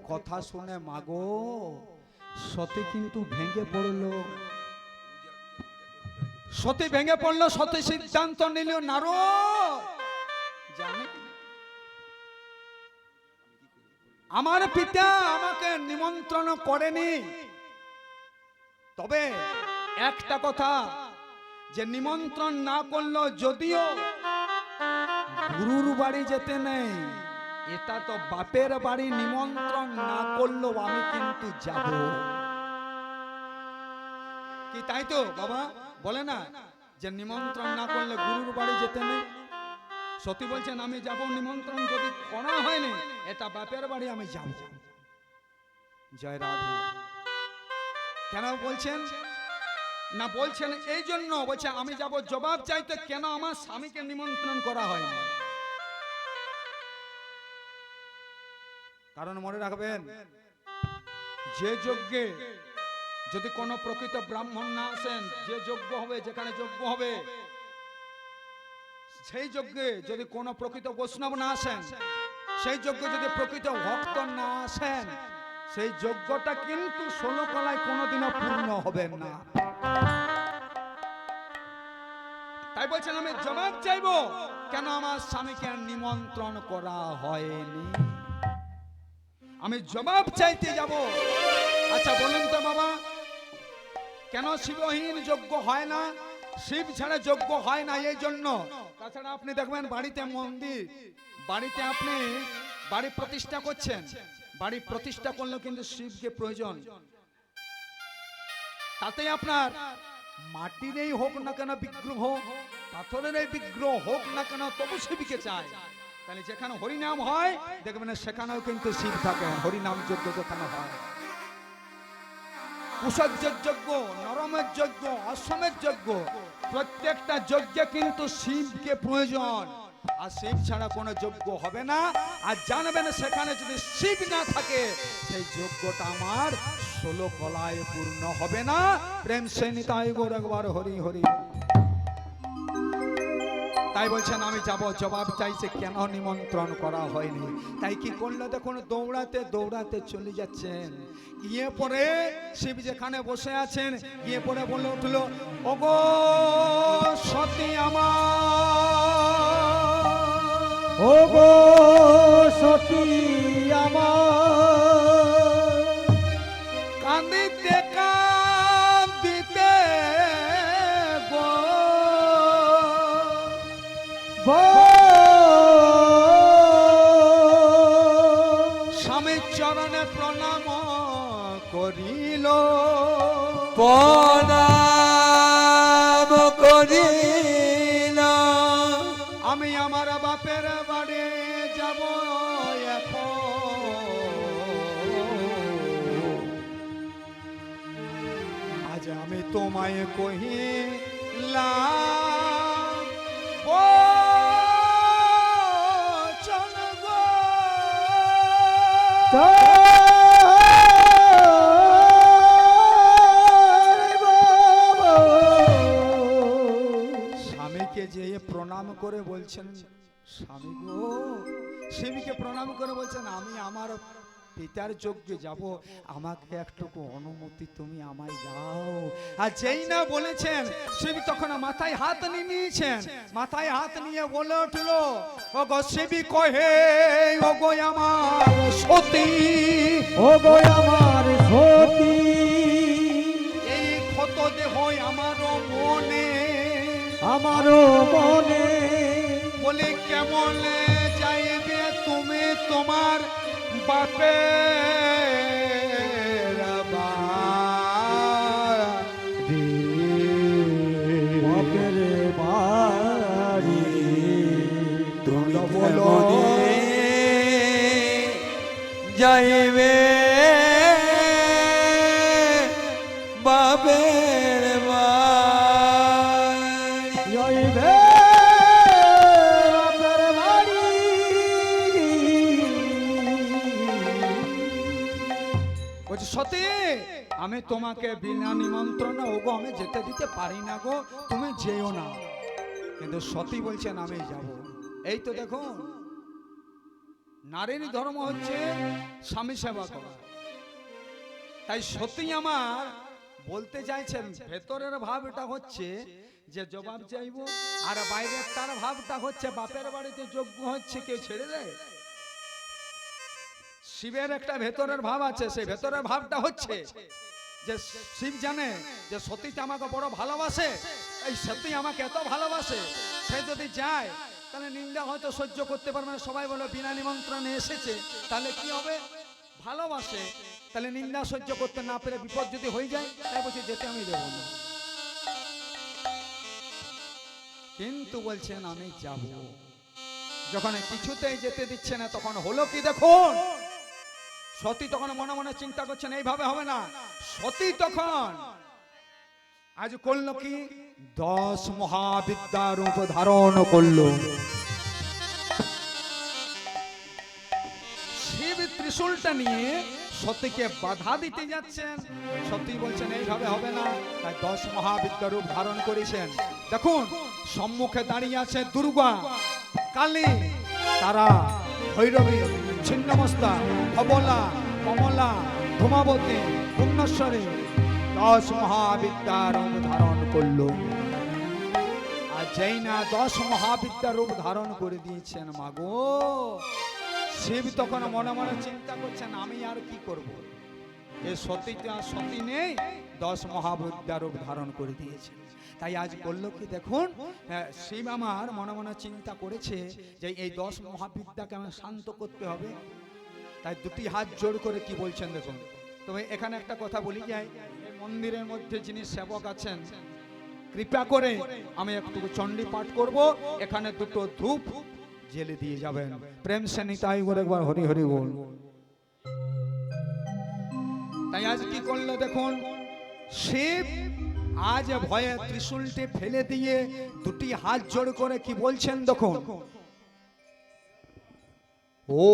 কথা শুনে মাগো সতী কিন্তু ভেঙে পড়লো। সতী ভেঙে পড়লো, সতী সিদ্ধান্ত নিল নারদ জানে আমার পিতা আমাকে নিমন্ত্রণ করেনি, তবে একটা কথা যে নিমন্ত্রণ না করলো যদিও গুরুর বাড়ি যেতে নেই, এটা তো বাপের বাড়ি, নিমন্ত্রণ না করলেও আমি কিন্তু যাব। কি তাই তো বাবা বলে না যে নিমন্ত্রণ না করলে গুরুর বাড়ি যেতে নেই। সতী বলছেন আমি যাব, নিমন্ত্রণ যদি করা হয়নি এটা বাপের বাড়ি, আমি যাব। জয় রাধে। কেন বলছেন না, বলছেন এই জন্য, বলছে আমি যাব জবাব চাইতে, কেন আমার স্বামীকে নিমন্ত্রণ করা হয়নি। কারণ মনে রাখবেন যে যজ্ঞে যদি কোনো প্রকৃত ব্রাহ্মণ না আসেন, যে যজ্ঞ হবে, যেখানে যজ্ঞ হবে সেই যজ্ঞে যদি কোনো প্রকৃত বৈষ্ণব না আসেন, সেই যজ্ঞে যদি প্রকৃত ভক্ত না আসেন, সেই যজ্ঞটা কিন্তু 16 কলায় কোনোদিনও পূর্ণ হবে না। তাই বলছেন আমি জবাব চাইবো, কেন আমার স্বামীকে নিমন্ত্রণ করা হয়নি, আমি জবাব চাইতে যাব। আচ্ছা বলুন তো বাবা, কেন শিবহীন যজ্ঞ হয় না? শিব ছাড়া যজ্ঞ হয় না এই জন্য। তাছাড়া আপনি দেখবেন বাড়িতে মন্দির, বাড়িতে আপনি বাড়ি প্রতিষ্ঠা করছেন, বাড়ি প্রতিষ্ঠা করলেও কিন্তু শিবকে প্রয়োজন। তাতে আপনার মাটিরই হোক না কেন বিগ্রহ, পাথরের বিগ্রহ হোক না কেন, তবু শিবকে চায়। তাহলে যেখানে হরিনাম হয় দেখবেন সেখানেও কিন্তু শিব থাকেন। হরিনাম যজ্ঞ যেখানে হয়, কুশজ্জের যজ্ঞ, নরমের যজ্ঞ, অশ্বমের যজ্ঞ, প্রত্যেকটা যজ্ঞে কিন্তু শিবকে প্রয়োজন। আর শিব ছাড়া কোনো যজ্ঞ হবে না। আর জানবেন সেখানে যদি শিব না থাকে সেই যজ্ঞটা আমার 16 কলায় পূর্ণ হবে না। প্রেম সে নিতাই গৌর একবার হরি হরি। তাই বলছেন আমি যাব, জবাব চাইছে কেন নিমন্ত্রণ করা হয়নি। তাই কি করলো দেখুন, দৌড়াতে দৌড়াতে চলে যাচ্ছেন। গিয়ে পরে শিব যেখানে বসে আছেন, গিয়ে পরে বলে উঠলো, ওগো সতী আমার, ওগো সতী আমার, কাঁদিতে কাঁদিতে স্বামীর চরণে প্রণাম করিল, প্রণাম করিল, আমি আমার বাপের বাড়ি যাব এখন, আজ আমি তোমায় কহিলাম ও স্বামীকে যে প্রণাম করে বলছেন, স্বামী গো, স্বামীকে প্রণাম করে বলছেন আমি আমার পিতার যজ্ঞে যাব, আমাকে একটুকু অনুমতি তুমি আমায় দাও। আর যেই না বলেছেন শিবী তখন মাথায় হাত নিয়েছেন, মাথায় হাত নিয়ে বলে উঠলো, ও গো শিবী কহে, ও গো আমার সতী, ও গো আমার সতী, এই ক্ষত দেহ আমারও মনে, আমারও মনে, বলে কেমন যাইবে তুমি তোমার বাপের বাড়ি, বাপের বাড়ি, তুমি বলো যাইবে বাপের বাড়ি, যাইবে বাপের বাড়ি। বলছি সতী আমি তোমাকে বিনা নিমন্ত্রণে ওগো আমি যেতে দিতে পারি না গো, তুমি যেও না। কিন্তু সতী বলছেন আমি যাব। এই তো দেখুন নারীর ধর্ম হচ্ছে স্বামী সেবা করা। তাই সত্যি আমার বলতে চাইছেন ভেতরের ভাব এটা হচ্ছে যে জবাব চাইব, আর বাইরের তার ভাবটা হচ্ছে বাপের বাড়িতে যোগ্য হচ্ছে কেউ ছেড়ে দেয়। শিবের একটা ভেতরের ভাব আছে, সেই ভেতরের ভাবটা হচ্ছে যে শিব জানে যে সতীতে আমাকে বড় ভালোবাসে, এই সত্যি আমাকে এত ভালোবাসে, সে যদি যায় তাহলে নিন্দা হয়তো সহ্য করতে পারবে না। সবাই বলে বিনা নিমন্ত্রণে এসেছে, তাহলে কি হবে? ভালোবাসে, তাহলে নিন্দা সহ্য করতে না পেরে বিপদ যদি হয়ে যায়, তাই বলছে যেতে আমি দেব না। কিন্তু বলছেন আমি যাব। যখন কিছুতেই যেতে দিচ্ছে না, তখন হলো কি দেখুন, সতী তখন মনে মনে চিন্তা করছেন এইভাবে হবে না। সতী তখন আজ করলো কি, 10 মহাবিদ্যা রূপ ধারণ করলো। শিব ত্রিশূলটা নিয়ে সতীকে বাধা দিতে যাচ্ছেন। সতী বলছেন এইভাবে হবে না, তাই 10 মহাবিদ্যা রূপ ধারণ করেছেন। দেখুন সম্মুখে দাঁড়িয়ে আছে দুর্গা, কালী, তারা, ভৈরবী, ছিন্নমস্তা, ধবলা, কমলা, ধূমাবতী, পুণ্যশ্বরী 10 মহাবিদ্যা রূপ ধারণ করলো। আর যেই না 10 মহাবিদ্যা রূপ ধারণ করে দিয়েছেন, মাগো শিব তখন মনে মনে চিন্তা করছেন আমি আর কি করব। এই সতীটা সতী নেই, 10 মহাবিদ্যা রূপ ধারণ করে দিয়েছে। তাই আজ বললো কি দেখুন, শিব আমার মনে মনে চিন্তা করেছে যে এই 10 মহাবিদ্যাকে আমি শান্ত করতে হবে। তাই দুটি হাত জোড় করে কি বলছেন দেখুন। তবে এখানে একটা কথা বলি যাই, মন্দিরের মধ্যে যিনি সেবক আছেন, কৃপা করে আমি একটু চণ্ডী পাঠ করব, এখানে দুটো ধূপ জেলে দিয়ে যাবেন। প্রেম সে নিতাই বলে একবার হরি হরি বল। তাই আজ কি করলো দেখুন, শিব আজ ভয়ে ত্রিশূলটি ফেলে দিয়ে দুটি হাত জোড় করে কি বলছেন দেখুন, ও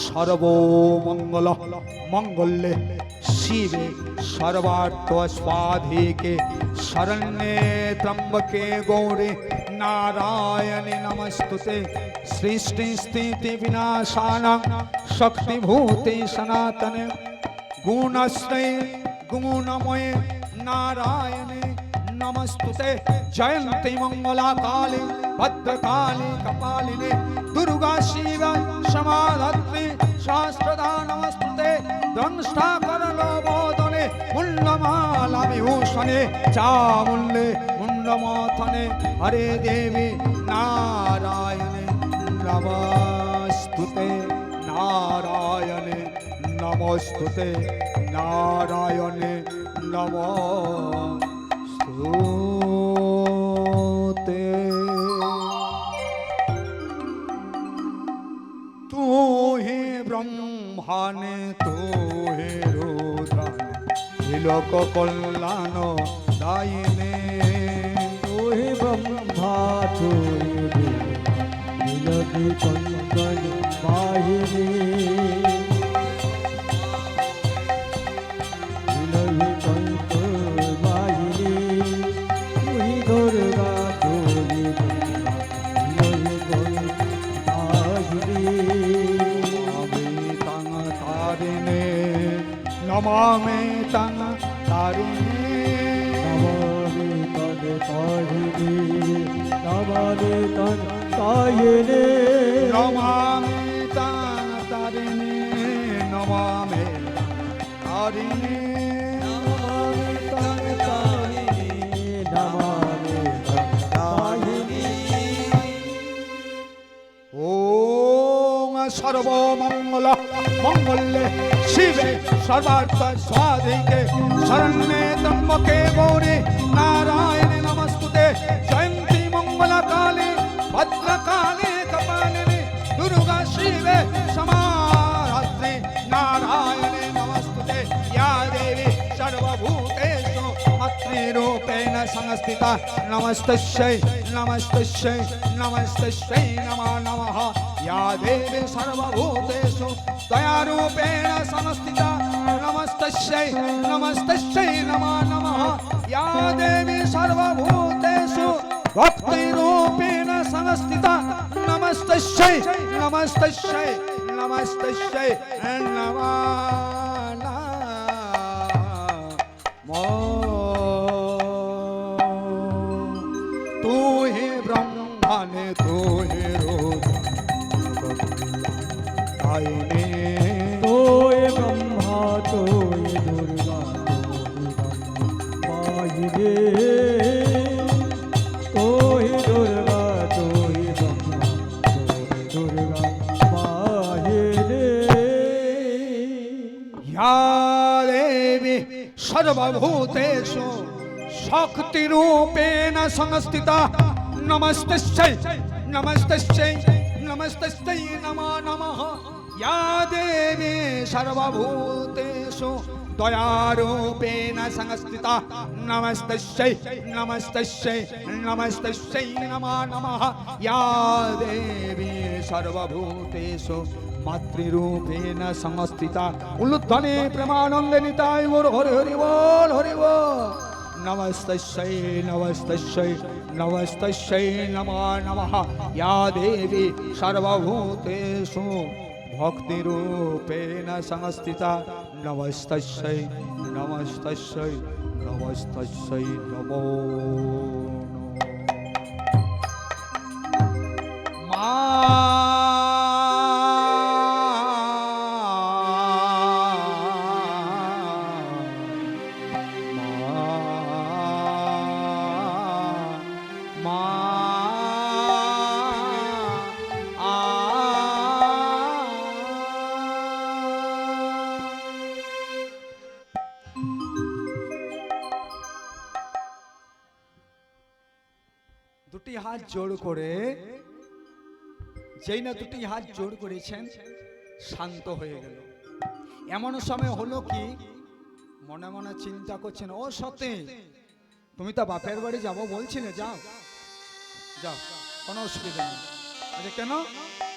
সর্বমঙ্গল মঙ্গলে শিবে সর্বার্থ স্বাধিকে শরণ্যে ত্র্যম্বকে গৌরে নারায়ণে নমস্তুতে সৃষ্টি স্থিতি বিনাশানাং শক্তিভূতে সনাতনে গুণশ্রয়ে গুণময়ে নারায়ণে নমস্তুতে জয়ন্তি মঙ্গলা কালী ভদ্রকালী কপালিনে দুর্গা শিব সমাধাত্রী শাস্ত্রদা নমস্তুতে দংষ্টা করলোবোদনে মুন্ডমালা বিভূষণে চামুল্লে মুন্ডমাথনে হরে দেবী নারায়ণে নমস্তুতে নারায়ণে নমস্তুতে নারায়ণে নমস্তুতে। तू ही ब्रह्माने तू ही रुद्राने त्रिलोक कल्याण दायिने। तू ही ब्रह्मा तू ही त्रिलोक कल्याण दायिने। नमामि तं तारिणे नमामि तं तारिणे नमामि तं तारिणे नमामि तं तारिणे नमामि तारिणे नमामि तं तारिणे नमामि तं तारिणे। ओम सर्वमंगल मंगले शिवे सर्वार्थ स्वाधिके शरण्ये त्र्यंबके गौरी नारायणे नमस्तुते जयंती मंगला काली भद्रकाली कपालिनी दुर्गा शिवे समाधात्री नारायणे नमस्तुते या देवी सर्वभूतेषु मातृरूपेण संस्थिता नमस्तस्यै नमस्तस्यै नमस्तस्यै नमो नमः या देवी सर्वभूतेषु दयारूपेण संस्थिता नमस्तस्यै नमस्तस्यै नमो नमः या देवी सर्वभूतेषु ভক্তি রূপেণ সংস্থিতা নমস্তস্যৈ নমস্তস্যৈ নমস্তস্যৈ নমো নমো तू ही ब्रह्मण तू ही रुद्रायिनी তোয় ব্রহ্মা তোয় দুর্গা মায়িরে তোয় দুর্গা তোয় ব্রহ্মা তোয় দুর্গা মায়িরে या देवी सर्वभूतेषु शक्तिरूपेण संस्थिता नमस्तस्यै नमस्तस्यै नमस्तस्यै नमो नमः या देवी सर्वभूतेषु दयारूपेण संस्थिता नमस्तस्यै नमस्तस्यै नमस्तस्यै नमो नमः या देवी सर्वभूतेषु मातृरूपेण संस्थिता उल्लुध्वनि प्रेमानंदे निताय गुरु हरि हरि बोल हरि बोल नमस्तस्यै नमस्तस्यै नमस्तस्यै नमो नमः या देवी सर्वभूतेषु भक्तिरूपेण संस्थिता नमस्तस्यै नमस्तस्यै नमस्तस्यै नमो দুটি হাত জোড় করে যেই না দুটি হাত জোড় করেছেন শান্ত হয়ে গেল। এমন সময় হলো কি মনে মনে চিন্তা করছেন, ও সতী তুমি তো বাপের বাড়ি যাবো বলছিলে, যাও যাও কোনো অসুবিধা নেই। আচ্ছা কেন?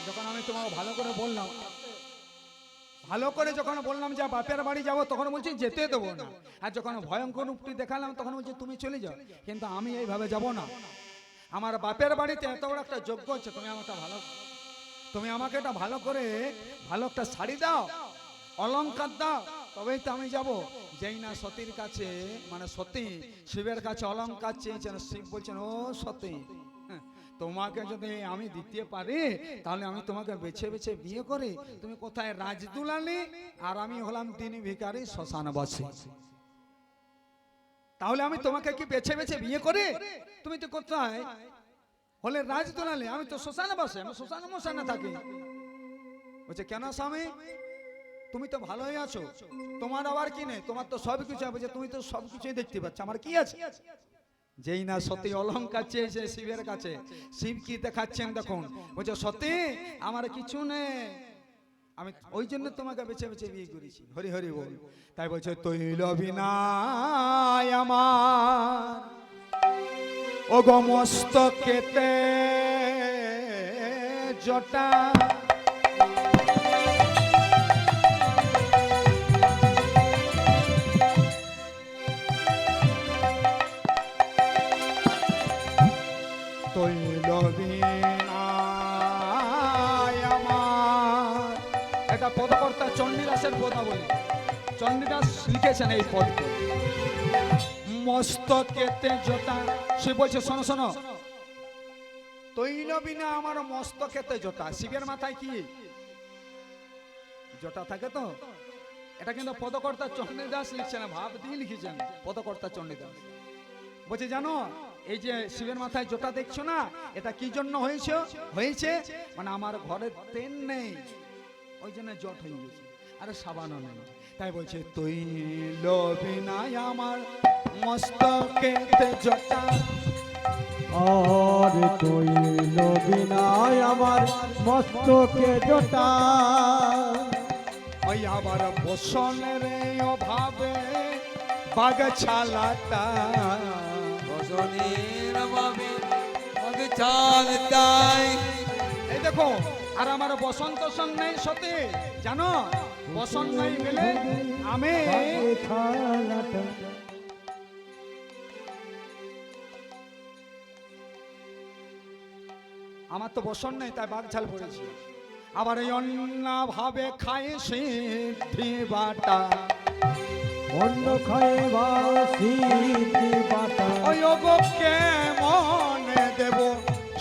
যখন আমি তোমাকে ভালো করে বললাম, ভালো করে যখন বললাম যে বাপের বাড়ি যাবো, তখন বলছি যেতে দেবো না। আর যখন ভয়ঙ্কর রূপটি দেখালাম তখন বলছি তুমি চলে যাও, কিন্তু আমি এইভাবে যাব না। আমার বাপের বাড়িতে এত বড় একটা যজ্ঞ হচ্ছে, তুমি আমাকে একটা ভালো করে ভালো একটা শাড়ি দাও, অলংকার দাও, তবেই তো আমি যাব। যেই না সতীর কাছে মানে সতী শিবের কাছে অলংকার চেয়েছেন, শিব বলছেন ও সতী তোমাকে যদি আমি দিতে পারি তাহলে আমি তোমাকে বেছে বেছে বিয়ে করি। তুমি কোথায় রাজদুলালি আর আমি হলাম দিনী ভিখারি শ্মশানবাসী। তাহলে আমি তোমাকে কি বেছে বেছে বিয়ে করে? তুমি তো কোথায় হলে রাজদুলালি, আমি তো শ্মশানবাসী, আমি শ্মশানে মশানে থাকি। বলছে কেন স্বামী, তুমি তো ভালোই আছো, তোমার আবার কি নেই? তোমার তো সব কিছু আছে। তুমি তো সব কিছুই দেখতে পাচ্ছ, আমার কি আছে? যেই না সতী অলংকার চেয়েছে শিবের কাছে, শিব কি দেখাচ্ছেন দেখুন। বলছে সতী আমার কিছু নেই, আমি ওই জন্য তোমাকে বেছে বেছে বিয়ে করেছি। হরি হরি বল। তাই বলছে তৈল বিনায় আমার ও গো মস্তকেতে জটা, তৈল বিনায় আমার, এটা পদকর্তা চণ্ডীদাসের কথা বলি। চণ্ডীদাস লিখেছেন এই পদকে, মস্তকেতে জটা। সে বলছে শোনো শোনো, তৈল বিনা আমার মস্তকেতে জটা। শিবের মাথায় কি জটা থাকে? তো এটা কিন্তু পদকর্তা চণ্ডীদাস লিখছেন, ভাব দিয়ে লিখেছেন পদকর্তা চণ্ডীদাস। বলছে জানো এই যে শিবের মাথায় জটা দেখছো না, এটা কি জন্য হয়েছে? মানে আমার ঘরে তেল নেই, ওই জন্য জট হয়ে গেছে, আরে সাবানও নেই। তাই বলছে তৈল বিনায় আমার মস্তকেতে জটা, আর তৈল বিনায় আমার মস্তকে জটা, ওই আবার বসনের অভাবে বাগছালাটা, বসনের অভাবে বাগছালাটাই। এই দেখো, আর আমার বসন্ত সং নেই সতী, জানো বসন্ত নাই বলে আমি আমার তো বসন নেই, তাই বাঘ ঝাল পড়েছি। আবার এই অন্য ভাবে খায় সিদ্ধি বাটা, অন্য খায় বা সিদ্ধি বাটা, ওই গো কেমন দেব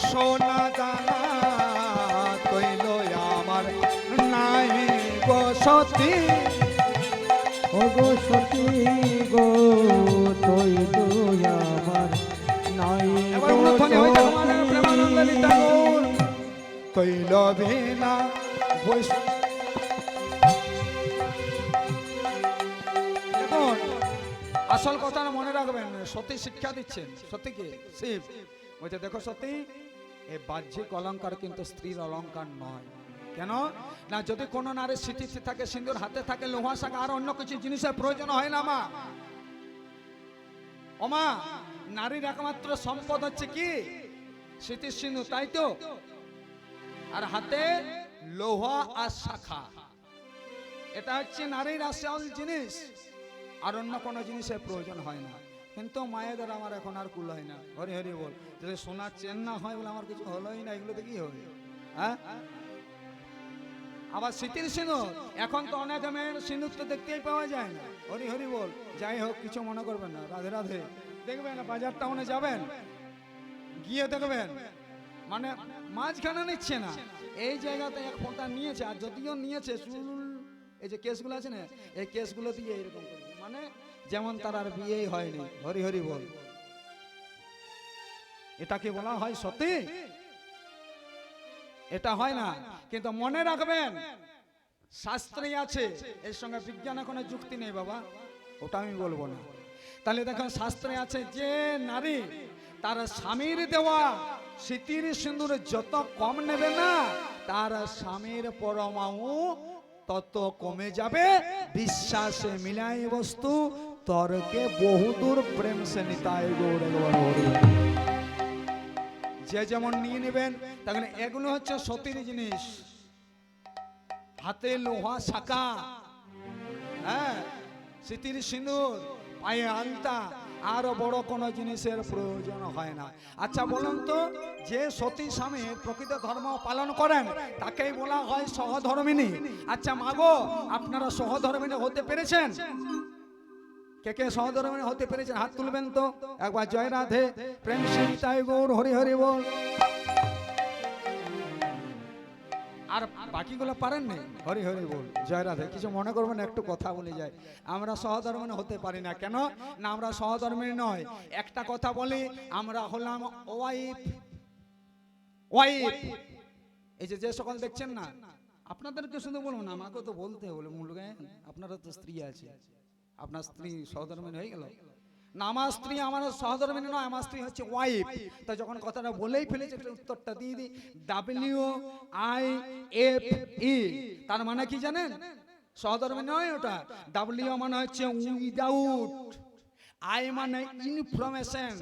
সোনা দানা, তৈল আমার নাই গো সতী। ওগো সতী গো তুই তুই আমার নাই এবার গো উলুধ্বনি হয়ে যাক আমাদের সতী। প্রেমানন্দ ঠাকুর। তৈল বিনা দেখুন, আসল কথা মনে রাখবেন, সতী শিক্ষা দিচ্ছেন। সতী কে? শিব বলছে দেখো সতী, এই বাহ্যিক অলংকার কিন্তু স্ত্রীর অলংকার নয়। কেন না, যদি কোনো নারীর স্মৃতি থাকে, সিন্দুর হাতে থাকে, লোহা শাখা আর অন্য কিছু জিনিসের প্রয়োজন হয় না মা। ওমা, নারীর একমাত্র সম্পদ হচ্ছে কি? স্মৃতির সিন্ধু, তাই তো? আর হাতে লোহা আর শাখা, এটা হচ্ছে নারীর আসল জিনিস, আর অন্য কোনো জিনিসের প্রয়োজন হয় না। কিন্তু মায়েদের আমার এখন আর কুল হয় না। হরি হরি বল। যদি সোনার চেন না হয় বলে আমার কিছু হলোই না, এগুলোতে কি হবে? হ্যাঁ, আবার স্মৃতির সিঁদুর, এখন তো অনেক মেয়ের সিঁদুর তো দেখতেই পাওয়া যায় না। হরি হরি বল। যাই হোক, কিছু মনে করবেন না, রাধে রাধে। দেখবেন বাজার টাউনে যাবেন, গিয়ে দেখবেন মানে মাঝখানে নিচ্ছে না, এই জায়গাতে এক ফোঁটা নিয়েছে, আর যদিও নিয়েছে চুল, এই যে কেসগুলো আছে না, এই কেসগুলো দিয়ে এরকম করে, মানে যেমন তার আর বিয়েই হয়নি। হরি হরি বল। এটাকে বলা হয় সতী? এটা হয় না। কিন্তু মনে রাখবেন, শাস্ত্রে আছে, এর সঙ্গে বিজ্ঞানে কোনো যুক্তি নেই বাবা, ওটা আমি বলবো না। তাহলে দেখেন, শাস্ত্রে আছে যে নারী তার স্বামীর দেওয়া স্মৃতির সিঁদুর যত কম নেবে না, তার স্বামীর পরমাণু তত কমে যাবে। বিশ্বাসে মিলাই বস্তু, তর্কে বহুদূর, প্রেম সে নিতাই গৌর। যে যেমন নিয়ে নেবেন। তাহলে এগুলো হচ্ছে সতীর জিনিস, হাতে লোহা শাখা, হ্যাঁ, স্মৃতির সিঁদুর, পায়ে আলতা, আর বড় কোনো জিনিসের প্রয়োজন হয় না। আচ্ছা বলুন তো, যে সতী স্বামীর প্রকৃত ধর্ম পালন করেন তাকেই বলা হয় সহধর্মিণী। আচ্ছা মাগো, আপনারা সহধর্মিণী হতে পেরেছেন? কে কে সহধর্মিণী হতে পেরেছেন হাত তুলবেন তো একবার। জয় রাধে, প্রেম সিংতাই গৌর, হরি হরি বল। আর বাকিগুলো পারেন না? হরি হরি বল, জয় রাধে। কিছু মনে করবেন, একটু কথা বলে যায়। আমরা সহধর্মিণী হতে পারি না, কেন না আমরা সহধর্মিণী নয়। একটা কথা বলি, আমরা হলাম ওয়াইফ। ওয়াইফ, এই যে সকল দেখছেন না, আপনাদেরকে শুধু বলবো না, আমাকেও তো বলতে হলো, মুলগান আপনারা তো স্ত্রী আছে, আপনার স্ত্রী সহধর্মিণী হয়ে গেল না? আমার স্ত্রী আমার সহধর্মিণী নয়, আমার স্ত্রী হচ্ছে ওয়াইফ। তা যখন কথাটা বলেই ফেলেছে, উত্তরটা দিয়ে দিই। WIFE, তার মানে কি জানেন? সহধর্মিণী নয় ওটা। W মানে হচ্ছে উইদাউট, I মানে ইনফরমেশন,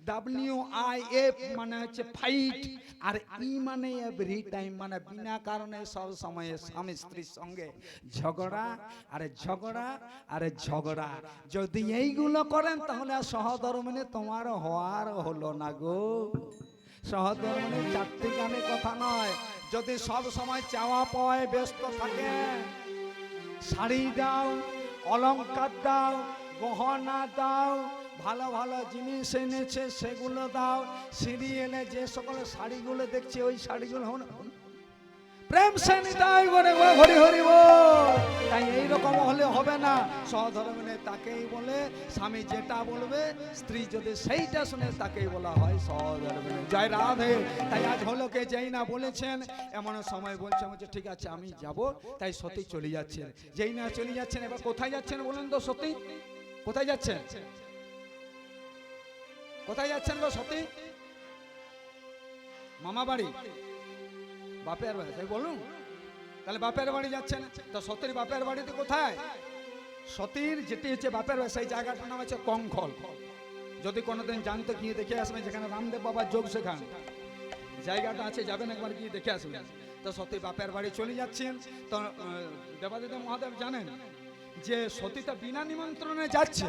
WIF মানে হচ্ছে ফাইট, আর ই মানে এভরি টাইম, মানে বিনা কারণে সব সময় স্বামী স্ত্রীর সঙ্গে ঝগড়া আর ঝগড়া আর ঝগড়া। যদি এইগুলো করেন তাহলে সহধর্মিণী তোমার হওয়ার হলো না গো। সহধর্মিণী চারটি গানে কথা নয়। যদি সব সময় চাওয়া পাওয়ায় ব্যস্ত থাকেন, শাড়ি দাও, অলংকার দাও, গহনা দাও, ভালো ভালো জিনিস এনেছে সেগুলো দাও, সিরিয়ালে যে সকল শাড়িগুলো দেখছে ওই শাড়িগুলো প্রেম সে নিতাই করে হরি হরি বল। তাই এইরকম হলে হবে না। সহধর্মিণী তাকেই বলে, স্বামী যেটা বলবে স্ত্রী যদি সেইটা শুনে তাকেই বলা হয় সহধর্মিণী। জয় রাধে। তাই আজ হলো কে যেই না বলেছেন, এমন সময় বলছে ঠিক আছে আমি যাব। তাই সতী চলে যাচ্ছেন। যেই না চলে যাচ্ছেন, এবার কোথায় যাচ্ছেন বলুন তো? সতী কোথায় যাচ্ছেন? কোথায় যাচ্ছেন গো সতী? মামা বাড়ি, বাপের বাড়ি, তাই বলুন। তাহলে বাপের বাড়ি যাচ্ছেন, তো সতীর বাপের বাড়িতে কোথায়? সতীর যেটি হচ্ছে বাপের বাড়ি, সেই জায়গাটার নাম হচ্ছে কঙ্খল। যদি কোনোদিন জানতে গিয়ে দেখে আসবেন, যেখানে রামদেব বাবার যোগ শেখান জায়গাটা আছে, যাবেন একবার গিয়ে দেখে আসবেন। তো সতী বাপের বাড়ি চলে যাচ্ছেন। তো দেবাদিদেব মহাদেব জানেন যে সতীটা বিনা নিমন্ত্রণে যাচ্ছে,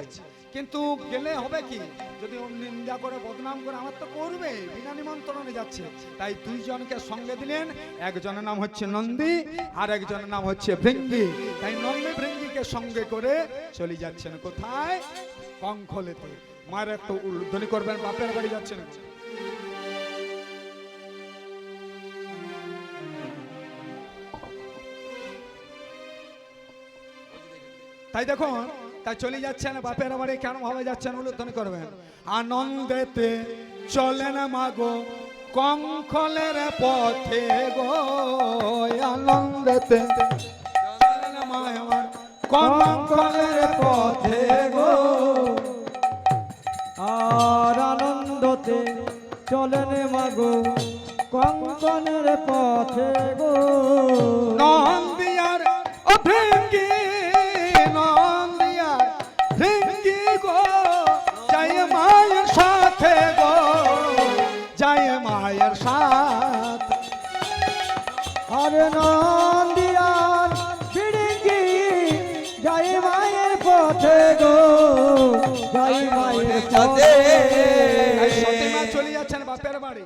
কিন্তু গেলে হবে কি, যদি ও নিন্দা করে বদনাম করে আমার তো করবে, বিনা নিমন্ত্রণে যাচ্ছে। তাই দুইজনকে সঙ্গে দিলেন, একজনের নাম হচ্ছে নন্দী আর একজনের নাম হচ্ছে ভৃঙ্গি। তাই নন্দী ভৃঙ্গিকে সঙ্গে করে চলে যাচ্ছেন কোথায়? কঙ্খলেতে। মায়ের একটু উল্লধ্বনি করবেন, বাপের বাড়ি যাচ্ছেন। তাই দেখুন, তাই চলে যাচ্ছেন বাপের বাড়ি। কেন ভাবে যাচ্ছেন উল্লেখ করবেন। আনন্দেতে চলেন মাগো কঙ্খলের পথে গো, আনন্দেতে চলেন মা আমার কঙ্খলের পথে গো। আর আনন্দতে চলেন মাগো কঙ্কনের পথে গো। নন্দিয়ার ও ভৃঙ্গি, নন্দিয়ার ভৃঙ্গি গো, যাই মায়ের সাথে গো, যাই মায়ের সাথে। আরে নন্দিয়ার ভৃঙ্গি যাই মায়ের পথে গো, যাই মায়ের পথে। তাই সতীমা চলে যাচ্ছেন বাপের বাড়ি।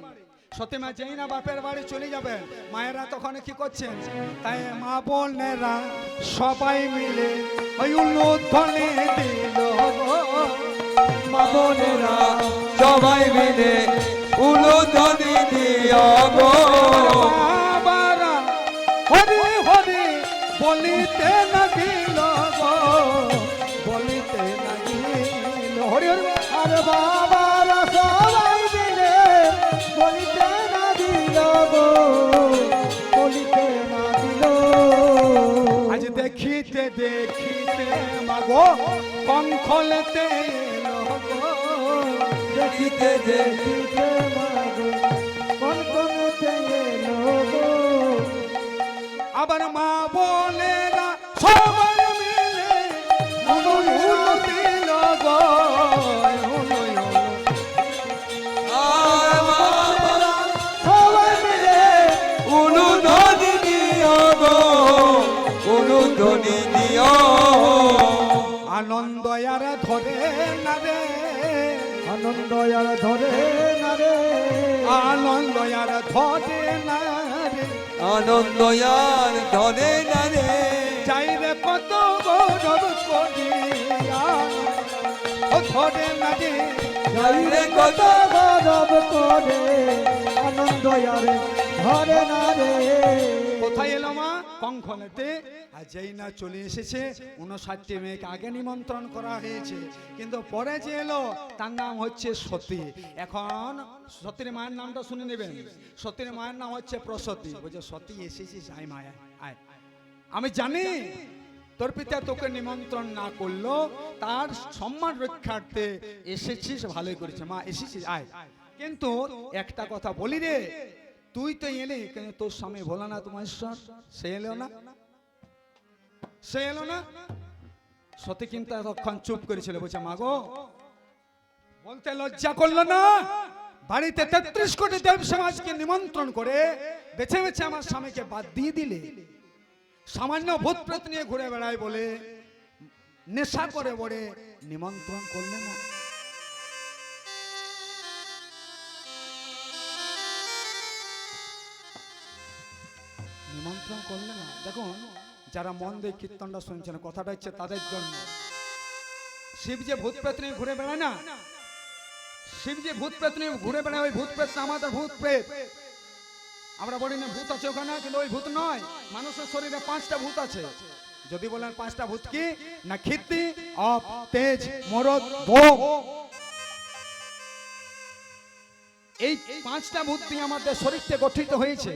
সতীমা যেই না বাপের বাড়ি চলে যাবেন, মায়েরা তখন কি করছেন? তাই মা বোনেরা সবাই মিলে ওই উল্লধ্বনি দিল গো, মা বোনেরা সবাই মিলে উলুধ্বনি দিও গো। বাবারা হরি হরি বলিতে লাগিল গো, বলিতে লাগিল হরি হরি। আর বাবারা সবাই মিলে বলিতে না দিল গো, বলিতে না দিল। আজ দেখিতে দেখিতে মাগো কঙ্খলেতে এলো গো, দেখিতে দেখিতে মাগো কনকনেতে এলো গো। আবার মা বোনেরা সবাই মিলে উলু দিল গো, আর বাবা সবাই মিলে উলুধ্বনি দিও গো, উলুধ্বনি দিও। আনন্দ আর ধরে না রে, আনন্দ আর ধরে না রে, আনন্দ আর ধরে না রে, আনন্দ আর ধরে না রে। চাই রে কত গৌরব করিয়া ও ধরে না রে। যাইরে কত গৌরব করে, আনন্দ আর ধরে না রে। কোথায় এলো মা? কঙ্খলেতে। আর যেই না চলে এসেছে, 59টি মেয়েকে আগে নিমন্ত্রণ করা হয়েছে, কিন্তু পরে যে এলো তার নাম হচ্ছে সতী। এখন সতীর মায়ের নামটা শুনে নেবেন। সতীর মায়ের নাম হচ্ছে প্রসতী। বলছে সতী এসেছিস, আয় মায়া আয়। আমি জানি তোর পিতা তোকে নিমন্ত্রণ না করলো, তার সম্মান রক্ষার্থে এসেছিস, ভালোই করেছে মা, এসেছিস আয়। কিন্তু একটা কথা বলি রে, তুই তো এলি, কিন্তু তোর স্বামী ভোলানাথ মহেশ্বর সে এলো না, সে এলো না। সতী কিন্তু এতক্ষণ চুপ করেছিল। বলছে মাগো, বলতে লজ্জা করলো না? বাড়িতে 33 কোটি দেব সমাজকে নিমন্ত্রণ করে বেছে বেছে আমার স্বামীকে বাদ দিয়ে দিলে। সামান্য ভূত প্রেত নিয়ে ঘুরে বেড়ায় বলে, নেশা করে বলে নিমন্ত্রণ করলে না। নিমন্ত্রণ করলে না। দেখুন, যারা মন দিয়ে কীর্তনটা শুনছেন, কথাটা হচ্ছে তাদের জন্য। শিব যে ভূত প্রেত নিয়ে ঘুরে বেড়ায় না, শিব যে ভূত প্রেত নিয়ে ঘুরে বেড়ায়, ওই ভূত প্রেত আমাদের ভূত প্রেত। আমরা বলি না ভূত আছে ওখানে, কিন্তু ওই ভূত নয়। মানুষের শরীরে 5টা ভূত আছে। যদি বলেন 5টা ভূত কি না, খিত্তি, অপ, তেজ, মরদ, ভোগ। এই 5টা ভূত দিয়ে আমাদের শরীরটা গঠিত হয়েছে।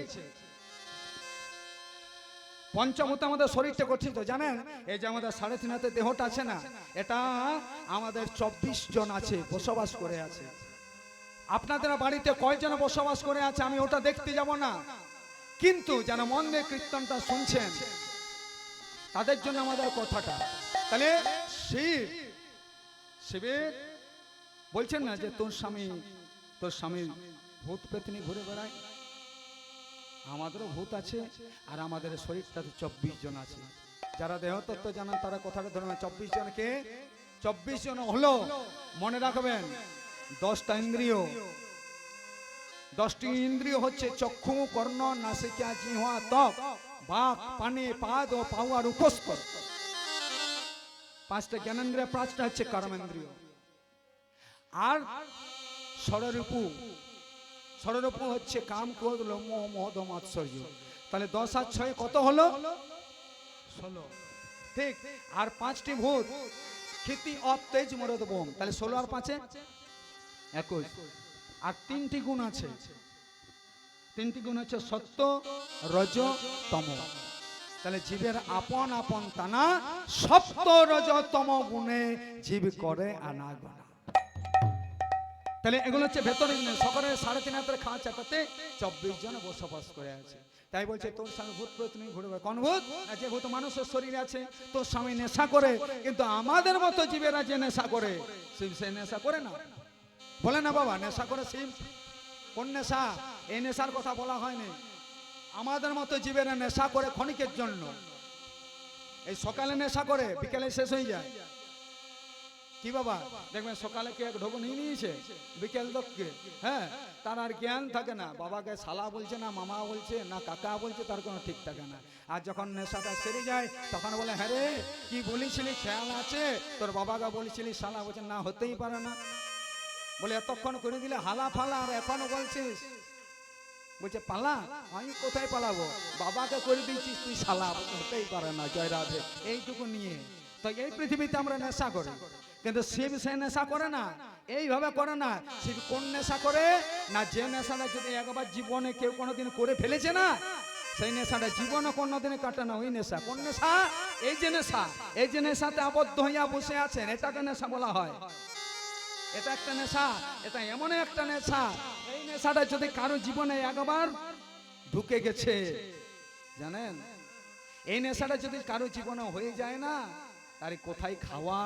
পঞ্চভূত আমাদের শরীরটা গঠিত, জানেন? এই যে আমাদের 3.5 হাতে দেহটা আছে না, এটা আমাদের 24 জন আছে, বসবাস করে আছে। আপনাদের বাড়িতে কয়জন বসবাস করে আছে আমি ওটা দেখতে যাব না, কিন্তু যারা মন দিয়ে কীর্তনটা শুনছেন তাদের জন্য আমাদের কথাটা। তাহলে শিবের বলছেন না যে তোর স্বামী ভূত পেতনি ঘুরে বেড়ায়, আমাদেরও ভূত আছে, আর আমাদের শরীরটাতে 24 জন আছে। যারা দেহতত্ত্ব জানেন তারা কথাটা ধরবেন। 24 জনকে 24 জন হলো, মনে রাখবেন 10টা ইন্দ্রিয়। 10টি ইন্দ্রিয় হচ্ছে চক্ষু, কর্ণ, নাসিকা, জিহ্বা, ত্বক, বাক, পানে, পাদ ও পাওয়ার উপস্কর। 5টা জ্ঞানেন্দ্রিয়, 5টা হচ্ছে কর্মেন্দ্রিয়। আর ষড়রূপু, ষড়রূপু হচ্ছে কাম, ক্রোধ, লোভ, মোহ, মদ, মাৎসর্য। তাহলে 10 আর 6 কত হলো? 16। ঠিক। আর 5টি ভূত, ক্ষিতি, অপ, তেজ, মরদ, বোম। তাহলে 16 আর 5 21। আর 3টি গুণ আছে। 3টি গুণ হচ্ছে সত্য, রজ, তম। তাহলে জীবের আপন আপন তানা সপ্ত রজ তম গুণে জীব করে আনাগোনা। তাহলে এগুলো হচ্ছে ভেতরের জিনিস। সকালে 3:30 হাতের খাওয়া চাটাতে 24 জন বসবাস করে আছে। তাই বলছে তোর স্বামী ভূত প্রেত নিয়ে ঘুরবে। কোন ভূত? না, যে ভূত মানুষের শরীরে আছে। তোর স্বামী নেশা করে, কিন্তু আমাদের মতো জীবেরা যে নেশা করে, শিব সে নেশা করে না। বলে না বাবা, নেশা করে শিব। কোন নেশা? এই নেশার কথা বলা হয়নি। আমাদের মতো জীবেরা নেশা করে ক্ষণিকের জন্য। এই সকালে নেশা করে, বিকেলে শেষ হয়ে যায়। কি বাবা দেখবেন সকালে কে এক ঢোকো নিয়ে নিয়েছে, বিকেল তককে হ্যাঁ তার আর জ্ঞান থাকে না। বাবাকে শালা বলছে না মামা বলছে না কাকা বলছে, তার কোনো ঠিক থাকে না। আর যখন নেশাটা সেরে যায় তখন বলে হ্যাঁ রে কি বলেছিলি খেয়াল আছে? তোর বাবাকে বলেছিলি শালা, বলছে না হতেই পারে না। বলে এতক্ষণ করে দিলে হালা ফালা আর এখনো বলছিস? বলছে পালা, আমি কোথায় পালাবো? বাবাকে করে দিয়েছিস তুই শালা, হতেই পারে না। জয় রাধে। এইটুকু নিয়ে তো এই পৃথিবীতে আমরা নেশা করি, কিন্তু শিব সে নেশা করে না, এইভাবে করে না। শিব কোন নেশা করে না? যে নেশাটা যদি একবার জীবনে কেউ কোনোদিন করে ফেলেছে না, সেই নেশাটা জীবনে কোনোদিনে কাটে না। ওই নেশা কোন নেশা? এই যে নেশা, এই যে নেশাতে আবদ্ধ হইয়া বসে আছেন, এটাকে নেশা বলা হয়। এটা একটা নেশা, এটা এমন একটা নেশা, এই নেশাটা যদি কারো জীবনে একবার ঢুকে গেছে, জানেন এই নেশাটা যদি কারো জীবনে হয়ে যায় না, তার কোথায় খাওয়া,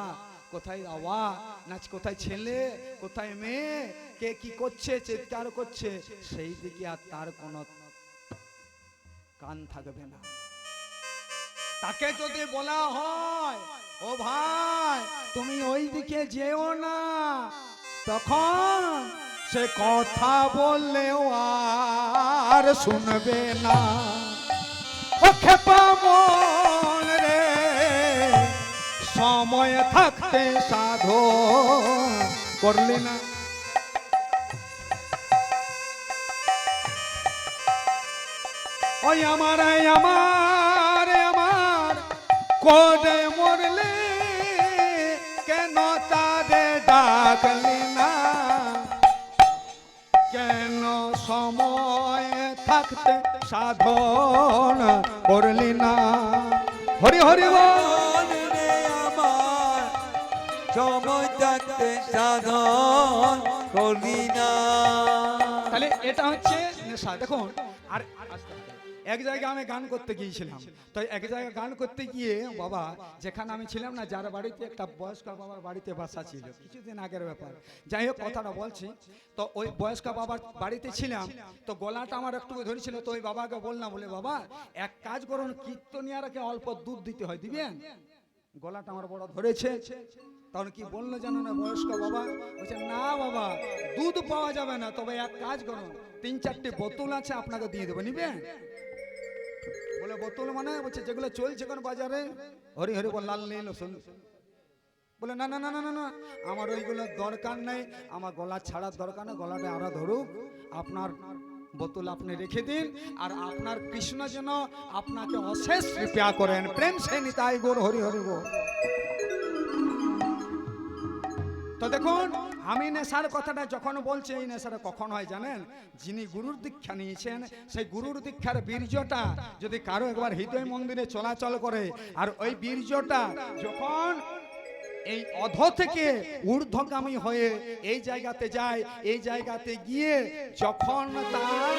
কোথায় আওয়া নাচ, কোথায় ছেলে, কোথায় মেয়ে, কে কি করছে, চিৎকার করছে, সেই দিকে আর তার কোনো কান থাকবে না। তাকে যদি বলা হয় ও ভাই তুমি ওই দিকে যেও না, তখন সে কথা বললেও আর শুনবে না। ও খেপা মন রে, সময় থাকতে সাধন করলি না। ওই আমার আমার আমার কোডে মরলে কেন তারে ডাকলি না? কেন সময় থাকতে সাধন করলি না? হরি হরি বল রে আমার, সময় থাকতে সাধন করলি না। তাহলে এটা হচ্ছে নেশা। দেখুন আর এক জায়গায় আমি গান করতে গিয়েছিলাম, তো এক জায়গায় গান করতে গিয়ে বাবা যেখানে আমি ছিলাম না, যার বাড়িতে একটা বয়স্ক বাবার বাড়িতে বাসা ছিল, কিছুদিন আগের ব্যাপার, যাই হোক কথাটা বলছি। তো ওই বয়স্ক বাবার বাড়িতে ছিলাম, তো গলাটা আমার একটু ধরেছিল, তো ওই বাবাকে বললাম, বলে বাবা এক কাজ করুন, কীর্তনিয়ারকে অল্প দুধ দিতে হয়, দিবেন? গলাটা আমার বড় ধরেছে। তখন কি বললো জানো না বয়স্ক বাবা? বলছে না বাবা দুধ পাওয়া যাবে না, তবে এক কাজ করুন 3-4টে বোতল আছে আপনাকে দিয়ে দেবো, নিবেন? বলে বোতল মানে? বলছে যেগুলো চলছে এখন বাজারে, হরি হরি বল, লাল নীল শুন। বলে না না না না না, আমার ওইগুলো দরকার নেই, আমার গলা ছাড়ার দরকার নেই, গলাটা আরো ধরুক, আপনার বোতল আপনি রেখে দিন, আর আপনার কৃষ্ণ যেন আপনাকে অশেষ কৃপা করেন। প্রেম সে নিতাই গৌর হরি হরি বল। তো দেখুন আমি নেশার কথাটা যখন বলছি, এই নেশাটা কখন হয় জানেন? যিনি গুরুর দীক্ষা নিয়েছেন, সেই গুরুর দীক্ষার বীর্যটা যদি কারো একবার হৃদয় মন্দিরে চলাচল করে, আর ওই বীর্যটা যখন এই অধ থেকে ঊর্ধ্বগামী হয়ে এই জায়গাতে যায়, এই জায়গাতে গিয়ে যখন তার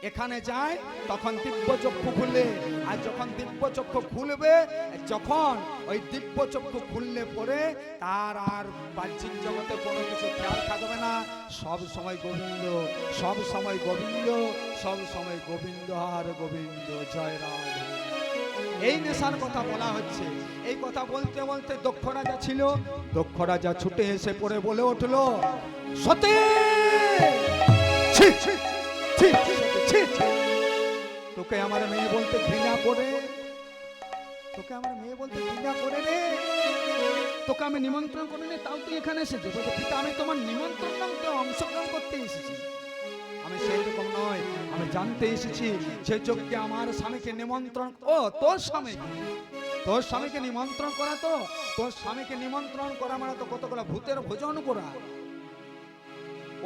এখানে যায়, তখন দিব্য চক্ষু খুলে, আর যখন দিব্য চক্ষু খুলবে, যখন ওই দিব্য চক্ষু খুললে পরে তার আর বাহ্যিক জগতে কোনো কিছু খেয়াল থাকবে না। সব সময় গোবিন্দ, সব সময় গোবিন্দ, সব সময় গোবিন্দ আর গোবিন্দ। জয় রাম। এই নেশার কথা বলা হচ্ছে। এই কথা বলতে বলতে দক্ষ রাজা ছিল, দক্ষ রাজা ছুটে এসে পড়ে বলে উঠলো, সতী! ছি, ছি, ছি, ছি, ছি। তোকে আমার মেয়ে বলতে ঘৃণা করে, তোকে আমার মেয়ে বলতে ঘৃণা করে রে, তোকে আমি নিমন্ত্রণ করে নে, তাও তুই এখানে এসেছিস। বলছে, পিতা আমি তোমার নিমন্ত্রণ অংশগ্রহণ করতে এসেছি। আমি সেই রকম নয়, আমি জানতে এসেছি যে যজ্ঞে আমার স্বামীকে নিমন্ত্রণ, ও তোর স্বামী, তোর স্বামীকে নিমন্ত্রণ করা, তো তোর স্বামীকে নিমন্ত্রণ করা মানে তো কতগুলো ভূতের ভোজন করা।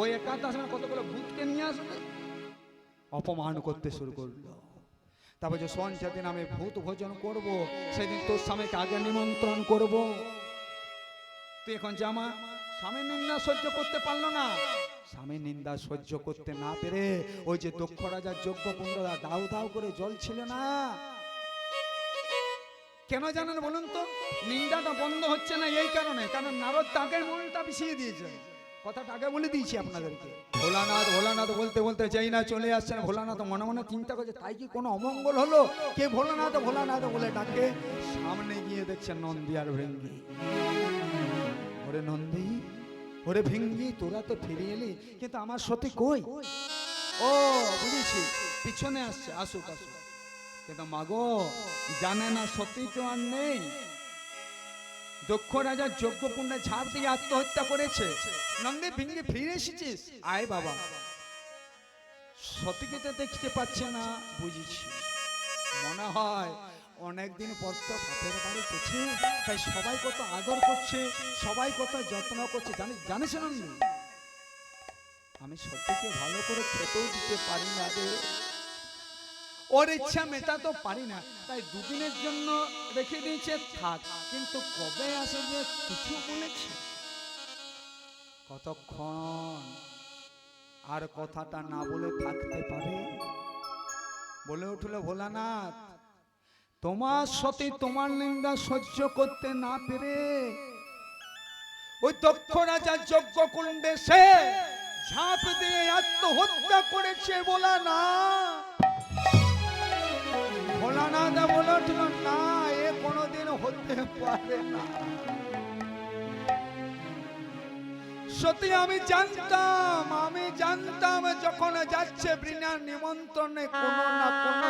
ওই একাদশ কতগুলো ভূতকে নিয়ে আসবে, অপমান করতে শুরু করলো। তারপর যে শোন, যেদিন আমি ভূত ভোজন করব, সেদিন তোর স্বামীকে আগে নিমন্ত্রণ করব। তুই এখন জামা, স্বামীর নিন্দা সহ্য করতে পারলো না। স্বামীর নিন্দা সহ্য করতে না পেরে ওই যে দক্ষ রাজার যজ্ঞ কুণ্ডলা দাউ দাউ করে জ্বলছিল না। কেন জানেন বলুন তো? নিন্দাটা বন্ধ হচ্ছে না এই কারণে, কারণ নারদ তাকে মনটা বিষিয়ে দিয়েছে। কথাটা আগে বলে দিয়েছি আপনাদেরকে। ভোলানাথ ভোলানাথ বলতে বলতে যেই না চলে আসছেন, ভোলানাথ মনে মনে চিন্তা করছে, তাই কি কোনো অমঙ্গল হলো? কে ভোলানাথ ভোলানাথ বলে ডাকে, সামনে গিয়ে দেখছেন নন্দী আর ভৃঙ্গি। ওরে নন্দী, ওরে ভৃঙ্গি, তোরা তো ফিরে এলি, কিন্তু আমার সতী কই? ও বুঝেছি, পিছনে আসছে, আসুক আসুক। কিন্তু মাগো জানে না সতী তো আর নেই। দক্ষ রাজার যজ্ঞকুণ্ডে ঝাঁপ দিয়ে আত্মহত্যা করেছে। নন্দী ভৃঙ্গি ফিরে এসেছিস, আয় বাবা। সতীকে তো দেখতে পাচ্ছে না, বুঝেছি মনে হয় অনেকদিন পর তো বাপের বাড়ি গেছে, তাই সবাই কত আদর করছে, সবাই কত যত্ন করছে। জানিস নন্দী, আমি সত্যিকে ভালো করে খেতেও দিতে পারি না রে, ওর ইচ্ছা মেটাতে পারি না, তাই দুদিনের জন্য রেখে দিয়েছে, থাক। কিন্তু কবে আসবে কিছু বলেছে? কতক্ষণ আর কথাটা না বলে থাকতে পারে? বলে উঠলো ভোলানাথ, তোমার সতী তোমার নিন্দা সহ্য করতে না পেরে ওই দক্ষ রাজার যজ্ঞ কুণ্ডে সে ঝাঁপ দিয়ে আত্মহত্যা করেছে। ভোলানাথ বলে উঠল, না, এ কোনোদিন হতে পারে না। সত্যি আমি জানতাম যখন যাচ্ছে বিনা নিমন্ত্রণে কোনো না কোনো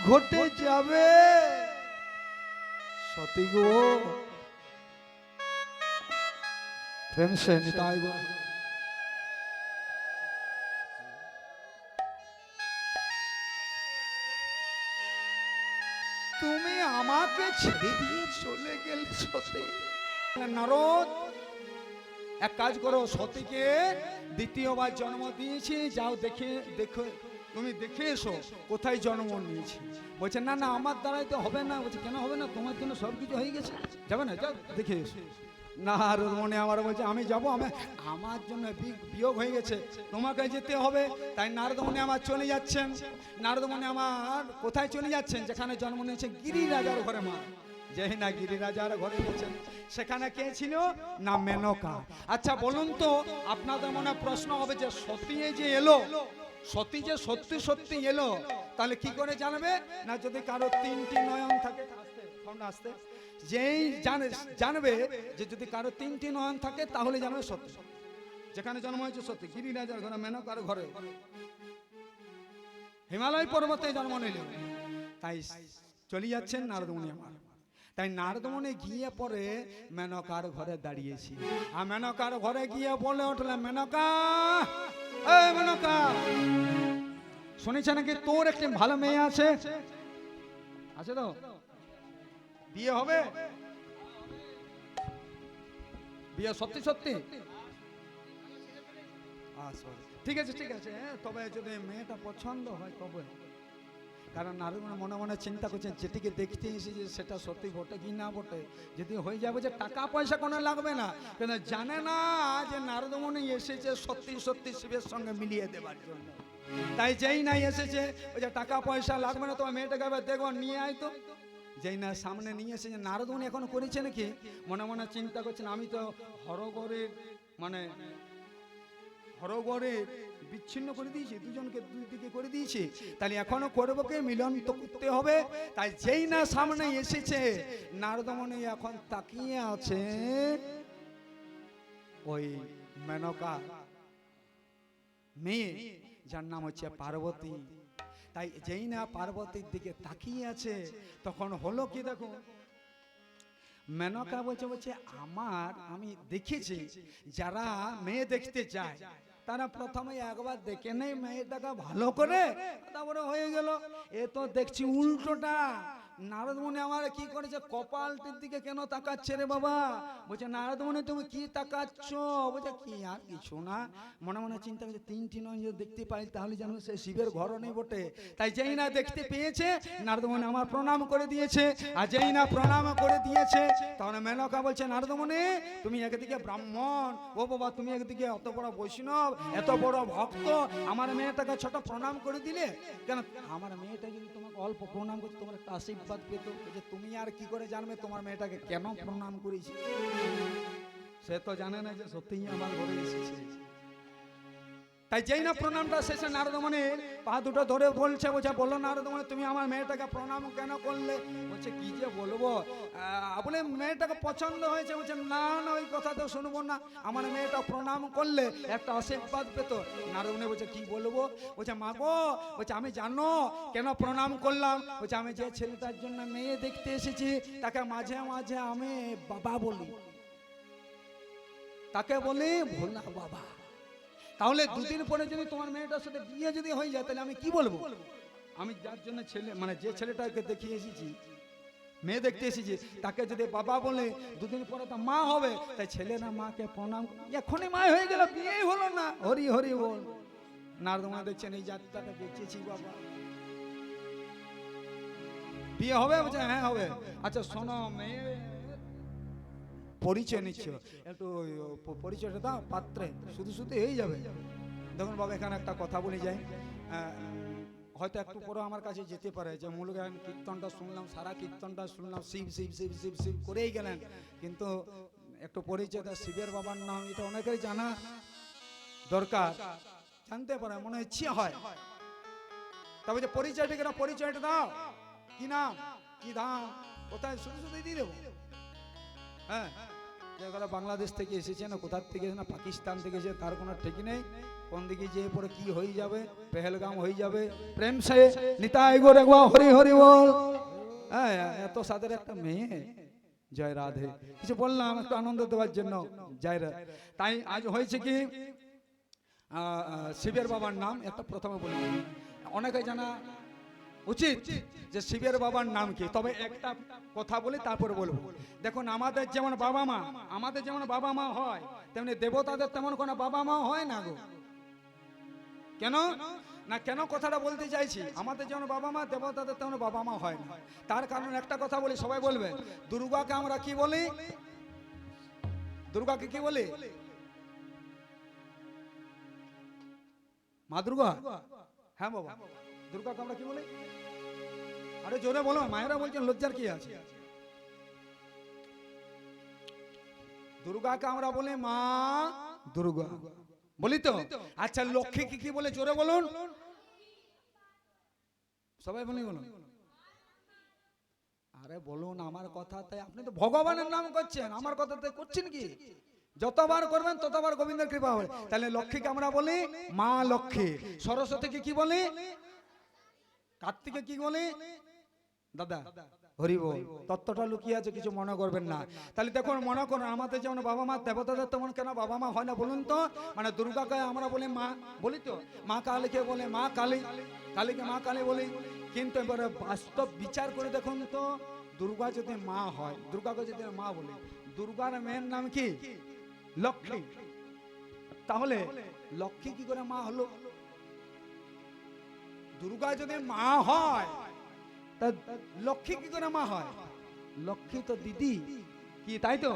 ঘটে যাবে। সতী গো, প্রেম সে নিতাই গো, তুমি আমাকে ছেড়ে দিয়ে চলে গেলে সতী। নারদ, এক কাজ করো, সতীকে দ্বিতীয়বার জন্ম দিয়েছি, যাও দেখো, তুমি দেখে এসো কোথায় জন্ম নিয়েছি। বলছে, না না, আমার দ্বারাই তো হবে না। বলছে, কেন হবে না? তোমার জন্য সব কিছু হয়ে গেছে, যাবে না? যাও দেখে এসো। নারদ মনে আমার বলছে, আমি যাবো, আমার জন্য বিয়োগ হয়ে গেছে, তোমাকে যেতে হবে। তাই নারদ মনে আমার চলে যাচ্ছেন। নারদ মনে আমার কোথায় চলে যাচ্ছেন? যেখানে জন্ম নিয়েছে গিরিরাজার ঘরে। মা যেই না গিরিরাজার ঘরে গেছেন, সেখানে কে ছিল না? মেনকা। আচ্ছা বলুন তো, আপনাদের মনে প্রশ্ন হবে যে সতী যে এলো, সতী যে সত্যি সত্যি এলো, তাহলে কি করে জানবে? না, যদি কারো তিনটি নয়ন থাকে, আসতে যেই জানবে যে যদি কারো তিনটি নয়ন থাকে, তাহলে জানবে সত্যি। যেখানে জন্ম হয়েছে সত্যি, গিরিরাজার ঘরে, মেনকার ঘরে, হিমালয় পর্বতে জন্ম নিল। তাই চলে যাচ্ছেন নারদমুনি আমার। তাই নারদমুনি গিয়ে পরে মেনকার ঘরে দাঁড়িয়েছি। আর মেনকার ঘরে গিয়ে বলে উঠলাম, মেনকা, এই মেনকা, শুনেছে নাকি তোর একটি ভালো মেয়ে আছে? আছে তো? বিয়ে হবে? বিয়ে সত্যি সত্যি? ঠিক আছে ঠিক আছে, তবে যদি মেয়েটা পছন্দ হয় তবে। কারণ নারদমুনি মনে মনে চিন্তা করছেন, যেটিকে দেখতে এসেছে সেটা সত্যি বটে কি না বটে। যদি হয়ে যাবে যে টাকা পয়সা কোনো লাগবে না, কিন্তু জানে না যে নারদমুনি এসেছে সত্যি সত্যি শিবের সঙ্গে মিলিয়ে দেবার জন্য। তাই যেই নাই এসেছে, ওই যে টাকা পয়সা লাগবে না, তোমার মেয়েটাকে এবার দেখো, নিয়ে আয় তো। যেই না সামনে নিয়ে এসেছে, নারদমুনি এখন করেছে নাকি মনে মনে চিন্তা করছেন, আমি তো হরগড়ের হরগড়ের বিচ্ছিন্ন করে দিয়েছি, দুজনকে দুই দিকে করে দিয়েছি। দিয়েছি, তাহলে এখনো করবো কি, মিলন তো করতে হবে। তাই যেই না সামনে এসেছে, নারদমণি এখন তাকিয়ে আছে ওই মেনকা মেয়ে, যার নাম হচ্ছে পার্বতী। তাই যেই না পার্বতীর দিকে তাকিয়ে আছে, তখন হলো কি দেখো, মেনকা বলছে আমি দেখেছি যারা মেয়ে দেখতে যায় তারা প্রথমে একবার দেখে নেই মেয়েটাকে ভালো করে, তারপরে হয়ে গেল। এ তো দেখছি উল্টোটা। নারদমুনি আমার কি করেছে, কপালটির দিকে কেন তাকাচ্ছে রে বাবা? বলছে নারদমুনি তুমি কি তাকাচ্ছ? বলছে কি আর কিছু না, মনে মনে চিন্তা করছে তিনটি নয় যদি দেখতে পাই তাহলে যেন সে শিবের ঘর নেই বটে। তাই যেই না দেখতে পেয়েছে, নারদমুনি আমার প্রণাম করে দিয়েছে। আর যেই না প্রণাম করে দিয়েছে, তখন মেনকা বলছে নারদমুনি তুমি একদিকে ব্রাহ্মণ, ও বাবা তুমি একদিকে অত বড় বৈষ্ণব, এত বড় ভক্ত, আমার মেয়েটাকে ছোট প্রণাম করে দিলে কেন? আমার মেয়েটা যদি তোমাকে অল্প প্রণাম করতে, তোমার একটা আশীর্বাদ পেত। যে তুমি আর কি করে জানবে তোমার মেয়েটাকে কেন প্রণাম করেছি? সে তো জানে না যে সত্যিই আমার ঘরে এসেছে। তাই যেই না প্রণামটা শেষে নারদমণি পা দুটো ধরে বলছে বললো নারদমণি তুমি আমার মেয়েটাকে প্রণাম কেন করলে? বলছে কি যে বলবো, বলে মেয়েটাকে পছন্দ হয়েছে। বলছে না না ওই কথা তো শুনবো না, আমার মেয়েটা প্রণাম করলে একটা আশীর্বাদ পেত। নারদমণি বলছে কি বলবো? বলছে মা গো, বলছে আমি জানো কেন প্রণাম করলাম? বলছে আমি যে ছেলেটার জন্য মেয়ে দেখতে এসেছি তাকে মাঝে মাঝে আমি বাবা বলি, তাকে বলি ভোলা বাবা। তাহলে দুদিন পরে যদি তোমার মেয়েটার সাথে বিয়ে যদি হয়ে যায়, তাহলে আমি কি বলবো? আমি যার জন্য ছেলে মানে যে ছেলেটাকে দেখিয়ে এসেছি, মেয়ে দেখতে এসেছি, তাকে যদি বাবা বলে দুদিন পরে তো মা হবে। তাই ছেলেরা মাকে প্রণাম, এখনই মা হয়ে গেল, বিয়েই হলো না। হরি হরি বল। নারদমণি দেখছেন এই যাত্রাটা বেঁচেছি বাবা, বিয়ে হবে? বলছে হ্যাঁ হবে। আচ্ছা শোনো, মেয়ে পরিচয় নিচ্ছ, একটু পরিচয়টা দাও পাত্রে, শুধু শুধু হয়ে যাবে। দেখুন বাবা এখানে একটা কথা বলে যাই, হয়তো একটু পরে আমার কাছে যেতে পারে যে মূল গান কীর্তনটা শুনলাম, সারা কীর্তনটা শুনলাম শিব শিব শিব শিব শিব করেই গেলেন, কিন্তু একটু পরিচয়টা শিবের বাবার নাম এটা অনেকেরই জানা দরকার, জানতে পারে মনে ইচ্ছে হয়। তবে যে পরিচয়টা দাও, কি নাম কি ধাম কোথায়, শুধু শুধু দিয়ে দেবো। হ্যাঁ, বাংলাদেশ থেকে এসেছে না কোথার থেকে না পাকিস্তান থেকে এসে তার কোনো ঠিক নেই, কোন দিকে যেয়ে পরে কি হয়ে যাবে, পেহেলগাম হয়ে যাবে। প্রেম সে নিতাই গো রে গো, হরি হরি বল। হ্যাঁ, এত সাদের একটা মেয়ে, জয় রাধে। কিছু বললাম একটু আনন্দ দেওয়ার জন্য, জয় রাধে। তাই আজ হয়েছে কি, শিবের বাবার নাম একটা প্রথমে বলি, অনেকে জানা উচিত যে শিবের বাবার নাম কি। তবে একটা কথা বলি তারপরে বলবো। দেখুন আমাদের যেমন বাবা মা হয়, তেমনি দেবতাদের তেমন কোনো বাবা মা হয় না গো। কেন না, কেন কথাটা বলতে চাইছি, আমাদের যেমন বাবা মা, দেবতাদের তেমন বাবা মা হয় না। তার কারণ একটা কথা বলি, সবাই বলবে দুর্গাকে আমরা কি বলি? দুর্গাকে কি বলি? মা দুর্গা। হ্যাঁ বাবা, দুর্গাকে আমরা কি বলি? আরে জোরে বলো, মায়েরা বলছেন লজ্জার কি আছে? দুর্গাকে আমরা বলি মা দুর্গা, বলি তো। আচ্ছা লক্ষ্মীকে কি বলে জোরে বলুন, সবাই বলি বলুন। আরে বলুন আমার কথাতে, আপনি তো ভগবানের নাম করছেন, আমার কথাতে করছেন কি? যতবার করবেন ততবার গোবিন্দের কৃপা হবে। তাহলে লক্ষ্মীকে আমরা বলি মা লক্ষ্মী। সরস্বতীকে কি বলি? কার্তিকে কি বলি? দাদা হরি বল। তত্ত্বটা লুকিয়ে আছে, কিছু মনে করবেন না। তাহলে দেখুন, মনে করুন আমাদের যেমন বাবা মা, দেবতাদের তেমন কেন বাবা মা হয় না বলুন তো? মানে দুর্গাকে আমরা বলি মা, বলি তো। মা কালীকে বলে মা কালী, কালীকে মা কালী বলি। কিন্তু এবারে বাস্তব বিচার করে দেখুন তো, দুর্গা যদি মা হয়, দুর্গাকে যদি মা বলি, দুর্গার মেয়ের নাম কি? লক্ষ্মী। তাহলে লক্ষ্মী কি করে মা হলো? দুর্গা যদি মা হয় তা লক্ষ্মী কি করে মা হয়? লক্ষ্মী তো দিদি কি, তাই তো?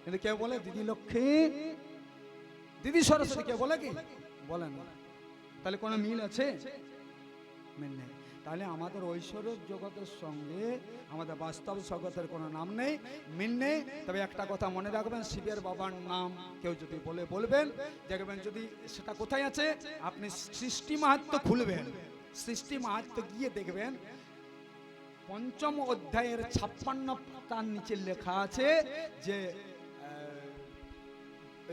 কিন্তু কেউ বলে দিদি লক্ষ্মী, দিদি সরস্বতী, কেউ বলে কি? বলেন না। তাহলে কোনো মিল আছে? মিল নেই। তাহলে আমাদের ঐশ্বরিক জগতের সঙ্গে আমাদের বাস্তব জগতের কোনো নাম নেই, মিল নেই। তবে একটা কথা মনে রাখবেন, শিবের বাবার নাম কেউ যদি বলে বলবেন, দেখবেন যদি সেটা কোথায় আছে, আপনি সৃষ্টি মাহাত্ম্য খুলবেন, সৃষ্টি মাহাত্ম্য গিয়ে দেখবেন পঞ্চম অধ্যায়ের 56 তার নিচে লেখা আছে যে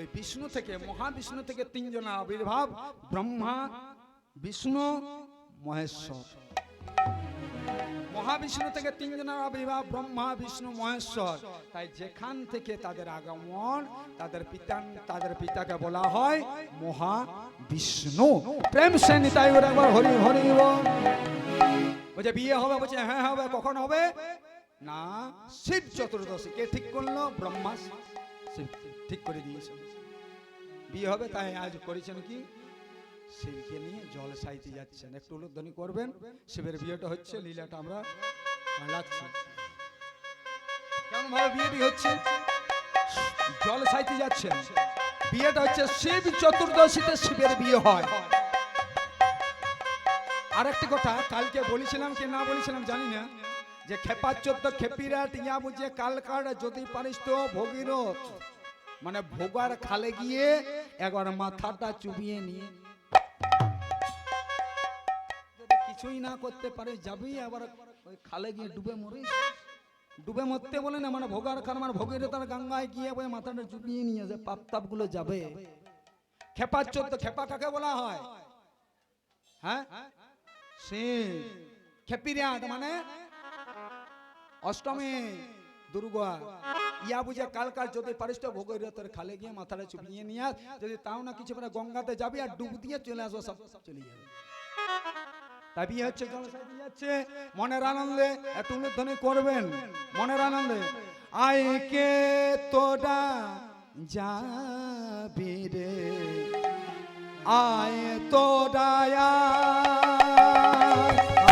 এই বিষ্ণু থেকে, মহাবিষ্ণু থেকে তিনজনের আবির্ভাব, ব্রহ্মা, বিষ্ণু, মহেশ্বর। মহাবিষ্ণু থেকে তিনজনের আবির্ভাব, ব্রহ্মা, বিষ্ণু, মহেশ্বর। তাই যেখান থেকে তাদের আগমন, তাদের পিতাকে বলা হয় মহাবিষ্ণু। প্রেম সে নিতাই ওর একবার হরি হরি বল। বলছে বিয়ে হবে, বলছে হ্যাঁ হবে। কখন হবে না? শিব চতুর্দশী। কে ঠিক করলো? ব্রহ্মা শিব ঠিক করে দিয়েছে বিয়ে হবে। তাই আজ করেছেন কি, শিবকে নিয়ে জল সাইতে যাচ্ছেন। একটু উলুধ্বনি করবেন। শিবের বিয়েটা হচ্ছে, লীলাটা আমরা লাগছে। কেমন ভাবে বিয়েটি হচ্ছে? জল সাইতে যাচ্ছেন, বিয়েটা হচ্ছে শিব চতুর্দশীতে শিবের বিয়ে হয়। আর একটি কথা কালকে বলেছিলাম কি না বলেছিলাম জানি না, যে খেপা 14 খেপিরা টিয়া বুঝে কালকার যদি পারিস তো ভগীরথ, মানে ভোগার খালে গিয়ে একবার মাথাটা চুবিয়ে নিয়ে, যদি কিছুই না করতে পারে যাবি আবার ওই খালে গিয়ে ডুবে মরিস। ডুবে মরতে বলে না, মানে ভোগার খাল মানে ভগীরথ আর গঙ্গায় গিয়ে ওই মাথাটা চুবিয়ে নিয়ে যে পাপ তাপ গুলো যাবে। খেপা 14, খেপা কাকে বলা হয়? হ্যাঁ, শিব। খেপিরাট মানে অষ্টমী দুর্গা। ইয়া বুঝে কালকার যদি পারিস তো ভগীরথের খালে গিয়ে মাথাটা চুপিয়ে নিয়ে আস। যদি তাও না কিছু মানে গঙ্গাতে যাবি আর ডুব দিয়ে চলে আসবো, সব চলে যাবে। তাই বিয়ে হচ্ছে, জলসাইতে যাচ্ছে মনের আনন্দে। একটু উলুধ্বনি করবেন মনের আনন্দে। আয় কে তোরা যাবি রে, আয় তোরা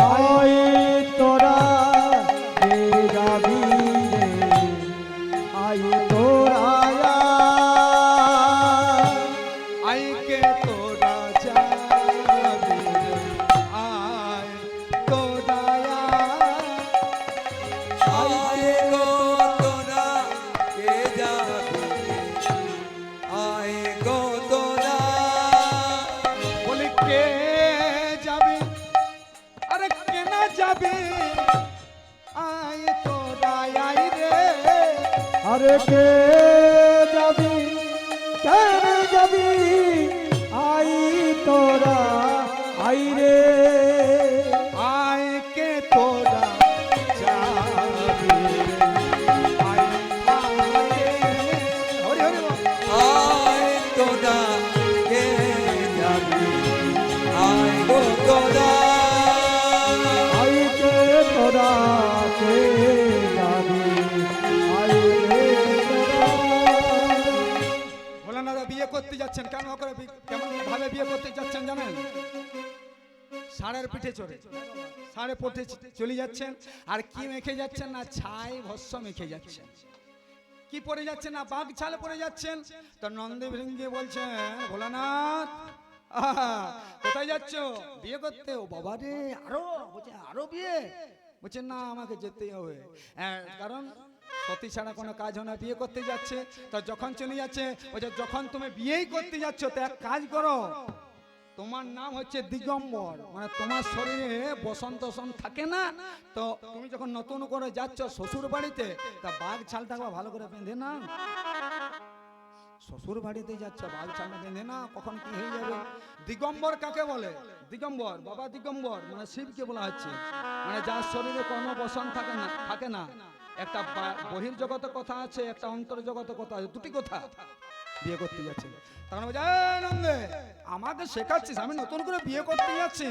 আয় তোরা যাবি রে, আয় তোরা আয় কে তোরা যাবি রে, আয় তোরা আয় গো তোরা কে যাবি, আয় গো তোরা। বলি কে যাবি, আরে কে না যাবি, আয় তোরা আয় রে। আরে কে যাবি, কেন যাবি, আই তোরা আই রে, আয় কে তোরা যাবি রে, আয় আয় হরি হরি বল। আয় তোরা কে যাবি, আয় গো তোরা। আই কে তোরা কে যাবি, আই রে তোরা। ভোলানাথা বিয়ে করতে যাচ্ছেন, কেন করে কেমন ভাবে বিয়ে করতে যাচ্ছেন জানেন? ষাঁড়ের পিঠে চড়ে, ষাঁড়ে পথে চলে যাচ্ছেন। আর কি মেখে যাচ্ছেন না, ছাই ভস্য মেখে যাচ্ছেন। কি পরে যাচ্ছেন না, বাঘ ছালে পরে যাচ্ছেন। তো নন্দী ভৃঙ্গি বলছেন ভোলানাথ কোথায় যাচ্ছ? বিয়ে করতে। ও বাবা রে, আরো বলছে আরো বিয়ে? বলছেন না আমাকে যেতেই হবে, কারণ সতী ছাড়া কোনো কাজ হয় না। বিয়ে করতে যাচ্ছে, তো যখন চলে যাচ্ছে বলছে যখন তুমি বিয়েই করতে যাচ্ছ তো এক কাজ করো, তোমার নাম হচ্ছে দিগম্বর, মানে তোমার শরীরে বসন্ত থাকে না, তো তুমি যখন নতুন করে যাচ্ছ শ্বশুর বাড়িতে তা বাঘ ছালটা ভালো করে বেঁধে না। শ্বশুর বাড়িতে যাচ্ছ বাঘ ছালটা বেঁধে না, কখন কি হয়ে যাবে। দিগম্বর কাকে বলে? দিগম্বর বাবা দিগম্বর মানে শিবকে বলা হচ্ছে, মানে যার শরীরে কোনো বসন থাকে না। একটা বহির জগতের কথা আছে, একটা অন্তর জগতের কথা আছে, দুটি কথা। বিয়ে করতে যাচ্ছে তখন বলছে নন্দে আমাকে শেখাচ্ছিস, আমি নতুন করে বিয়ে করতে যাচ্ছি,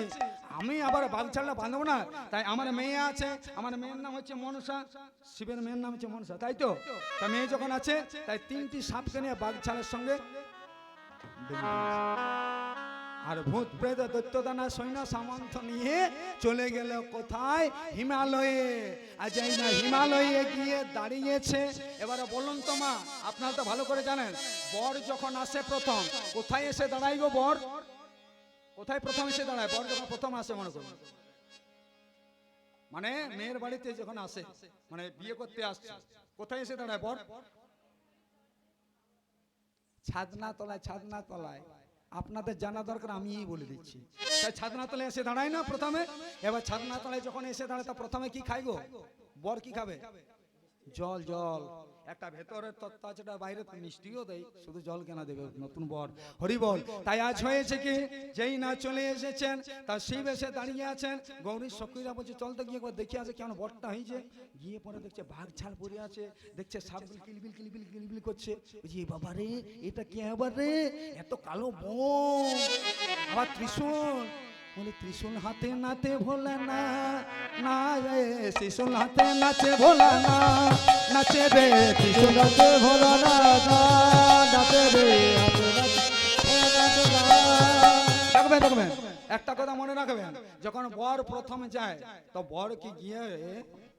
আমি আবার বাঘ ছাড়া বাঁধবো না। তাই আমার মেয়ে আছে, আমার মেয়ের নাম হচ্ছে মনসা, শিবের মেয়ের নাম হচ্ছে মনসা, তাই তো? তা মেয়ে যখন আছে তাই 3টি সাপকে নিয়ে বাঘ ছাড়ার সঙ্গে আর ভূত প্রেত দৈত্যদানা সৈন্য সামন্ত নিয়ে চলে গেল কোথায়? হিমালয়ে। আর যাই না হিমালয়ে গিয়ে দাঁড়িয়েছে। এবারে বলুন তো মা, আপনারা তো ভালো করে জানেন, বর যখন আসে প্রথম কোথায় এসে দাঁড়াই গো? বর কোথায় প্রথম এসে দাঁড়ায়? বর যখন প্রথম আসে মনে করুন, মানে মেয়ের বাড়িতে যখন আসে, মানে বিয়ে করতে আসছে, কোথায় এসে দাঁড়ায় বর? ছাদনা তলায়, ছাদনা তলায়। আপনাদের জানা দরকার, আমিই বলে দিচ্ছি। তাই ছাদনা তলে এসে দাঁড়ায় না প্রথমে, এবার ছাদনা তলায় যখন এসে দাঁড়ায় তা প্রথমে কি খাই গো? বর কি খাবে? জল। জল একটা ভেতরের তত্ত্ব আছে, এটা বাইরে তো মিষ্টিও দেয়, শুধু জল কেনা দেবে নতুন বর? হরি বল। তাই আজ হয়েছে কি, যেই না চলে এসেছেন তার শিব এসে দাঁড়িয়ে আছেন। গৌরীর সখীরা বলছে চল তো গিয়ে একবার দেখে আসে কেন বরটা হয়েছে। গিয়ে পরে দেখছে বাঘ ছাল পরে আছে, দেখছে সাপগুলো কিলবিল কিলবিল কিলবিল করছে। বলছি বাবা রে, এটা কি আবার রে, এত কালো বোম, আবার ত্রিশূল। বলে ত্রিশূল হাতে নাতে ভোলা না, না রে ত্রিশূল হাতে নাচে ভোলা না, নাচে রে ত্রিশূল নাচে ভোলা না, নাচে রে হাতে নাচে না। দেখবেন একটা কথা মনে রাখবেন, যখন বর প্রথম যায় তো বর কি গিয়ে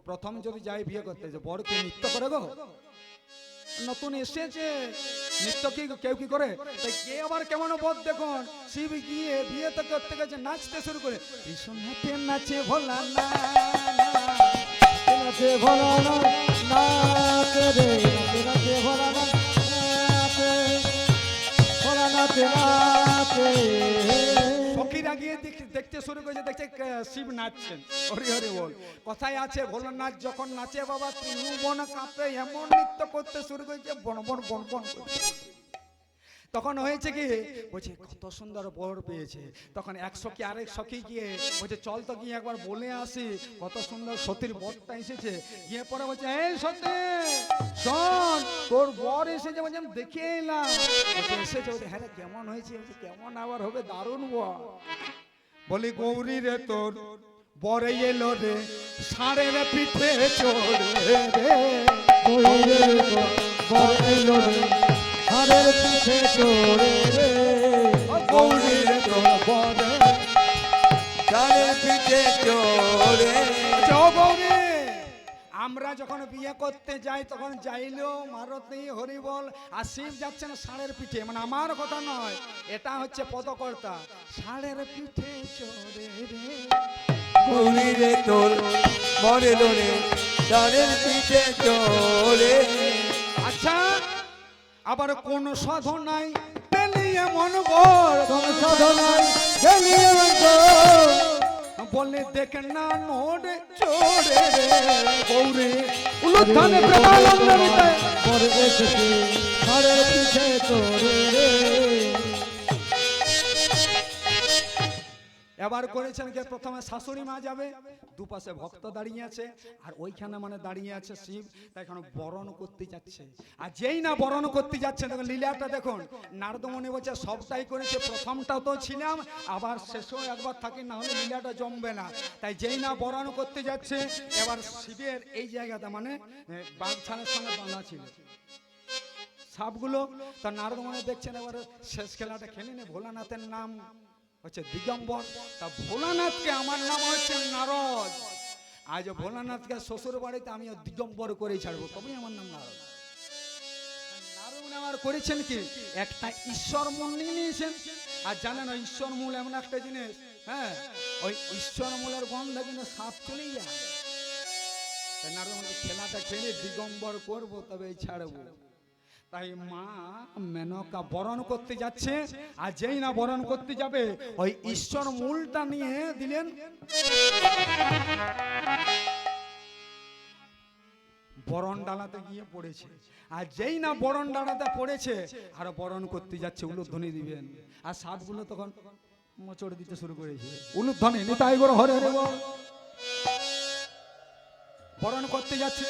প্রথম যদি যায় বিয়ে করতে, যে বর কি নৃত্য করে গো? নতুন এসেছে নৃত্য কি কেউ কি করে? তাই কে আবার কেমন বর দেখুন, শিব গিয়ে বিয়ে তো করতে গেছে নাচতে শুরু করে, ভীষণ হাতে নাচে ভোলা না, নাচে ভোলা না, নাচে রে নাচে ভোলা না, নাচে ভোলা নাচে নাচে। সখীরা গিয়ে দেখতে শুরু করেছে, দেখছে শিব নাচছেন। হরি হরি বল। কথায় আছে ভোলানাথ যখন নাচে বাবা ত্রিভুবন কাঁপে, এমন নৃত্য করতে শুরু করেছে বন বন বন বন করছে। তখন হয়েছে কি, বলছে কত সুন্দর বর পেয়েছে। তখন এক সখী আরেক সখী গিয়ে বলছে চল তো গিয়ে একবার বলে আসি কত সুন্দর সতীর বরটা এসেছে। গিয়ে পরে বলছে এই সতী শোন, তোর বর এসেছে। বলছে আমি দেখে এলাম। বলছে এসেছে? বলছে হ্যাঁ রে, কেমন হয়েছে? বলছে কেমন আবার হবে, দারুণ বর। বলি গৌরী রে তোর বরে এলো রে, ষাঁড়ের পিঠে চড়ে রে, গৌরী রে বর এলো রে, ষাঁড়ের পিঠে চড়ে রে। গৌরী রে তোর বরে ষাঁড়ের পিঠে চড়ে। ও গৌরী, আমরা যখন বিয়ে করতে যাই তখন যাইলেও মারতি হরি বল, আর শিব যাচ্ছেন ষাঁড়ের পিঠে। মানে আমার কথা নয়, এটা হচ্ছে পদকর্তা। ষাঁড়ের পিঠে চড়ে রে, গৌরী রে তোর বর এলো রে, ষাঁড়ের পিঠে চড়ে। আচ্ছা আবার কোন সাধনায় পেলি এমন বর, কোন সাধনায় গেলি এমন বর, বলে দেখ না নোড়ে চড়ে রে। গৌরী উলুধ্বনি প্রেমানন্দ নিতে বর এসেছে ষাঁড়ের পিঠে চড়ে রে। এবার করেছেন কে, প্রথমে শাশুড়ি মা যাবে, দুপাশে ভক্ত দাঁড়িয়ে আছে, আর ওইখানে মানে দাঁড়িয়ে আছে শিব। তাই এখন বরণ করতে যাচ্ছে। আর যেই না বরণ করতে যাচ্ছে, দেখুন লীলাটা দেখুন। নারদমণি বলছে সবটাই করেছে, প্রথমটাও তো ছিলাম, আবার শেষেও একবার থাকি, না হলে লীলাটা জমবে না। তাই যেই না বরণ করতে যাচ্ছে, এবার শিবের এই জায়গাটা মানে বাঘছালের সঙ্গে বাঁধা ছিল সাপগুলো। তা নারদমণি দেখছেন এবার শেষ খেলাটা খেলে নে, ভোলানাথের নাম হচ্ছে দিগম্বর। তা ভোলানাথকে আমার নাম হচ্ছে নারদ। আজ ভোলানাথকে শ্বশুর বাড়িতে আমি দিগম্বর করেই ছাড়বো, তবেই আমার নাম নারদ। নারদ আমার করেছেন কি, একটা ঈশ্বর মূল নিয়ে নিয়েছেন। আর জানেন ওই ঈশ্বর মূল এমন একটা জিনিস, হ্যাঁ ওই ঈশ্বর মূলের গন্ধে কিন্তু সাপ চলেই যায়। তাই নারদ খেলাটা খেলে দিগম্বর করবো, তবেই ছাড়বো। তাই মা মেনকা বরণ করতে যাচ্ছে, আর যেই না বরণ করতে যাবে ওই ঈশ্বর মূলটা নিয়ে দিলেন বরণ ডালাতে গিয়ে পড়েছে। আর যেই না বরণ ডালাতে পড়েছে আর বরণ করতে যাচ্ছে, উলুধ্বনি দিবেন। আর সাপগুলো তখন মোচড় দিতে শুরু করেছে, উলুধ্বনি নিতাই গৌর হরে হরে বল। বরণ করতে যাচ্ছে,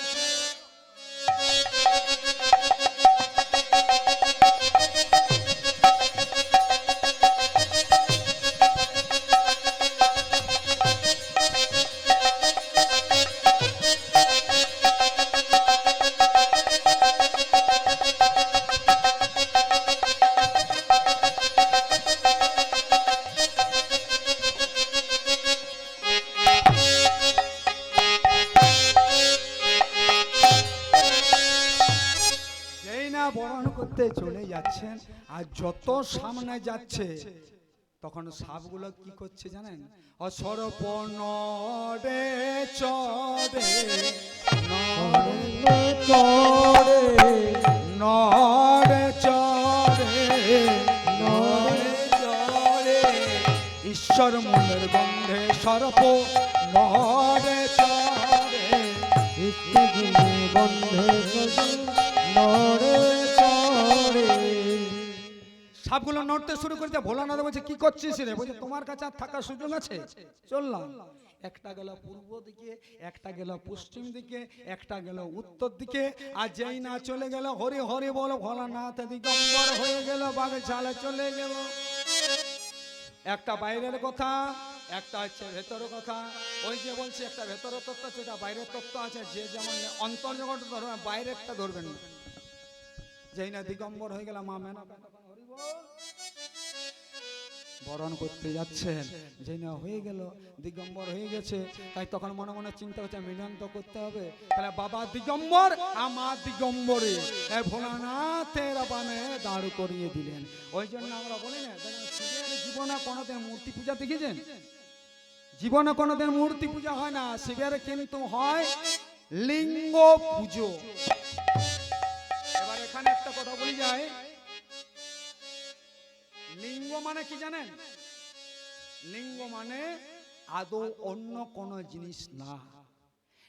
বরণ করতে চলে যাচ্ছেন। আর যত সামনে যাচ্ছে তখন সাপগুলো কি করছে জানেন, অসরপ নড়ে চড়ে নড়ে চড়ে নড়ে চড়ে নড়ে ঈশ্বর মূলের গন্ধে সর্প নরে চরে। ইষ্টগুলো বন্ধে নড়ে চড়ে। সাপগুলো নড়তে শুরু করেছে। ভোলানাথ বলছে কি করছিস রে? বলছে তোমার কাছে আর থাকার সুযোগ আছে? চললাম। একটা গেল পূর্ব দিকে, একটা গেল পশ্চিম দিকে, একটা গেল উত্তর দিকে। আর যেই না চলে গেল হরি হরি বল ভোলানাথ দিগম্বর হয়ে গেল, বাঘে ছালে চলে গেল। একটা বাইরের কথা, একটা হচ্ছে ভেতরের কথা। ওই যে বলছে একটা ভেতরের তত্ত্ব আছে, একটা বাইরের তত্ত্ব আছে। যে যেমন অন্তর্জগৎ ধরবে, বাইরেরটা ধরবেন না। যেই না দিগম্বর হয়ে গেল, মা মেনকা তখন হরি বল বরণ করতে যাচ্ছেন। যেই না হয়ে গেল দিগম্বর হয়ে গেছে, তাই তখন মনে মনে চিন্তা হচ্ছে মিলন তো করতে হবে। তাহলে বাবা দিগম্বর, আমার দিগম্বরে ভোলানাথের বামে দাঁড় করিয়ে দিলেন। ওই জন্য আমরা বলি না, শিবের জীবনে কোনোদিন মূর্তি পূজা দেখেছেন? জীবনে কোনোদিন মূর্তি পূজা হয় না, শিবের কিন্তু হয় লিঙ্গ পুজো। এবার এখানে একটা কথা বলি যায়, লিঙ্গ মানে কি জানেন? লিঙ্গ মানে আদৌ অন্য কোন জিনিস না।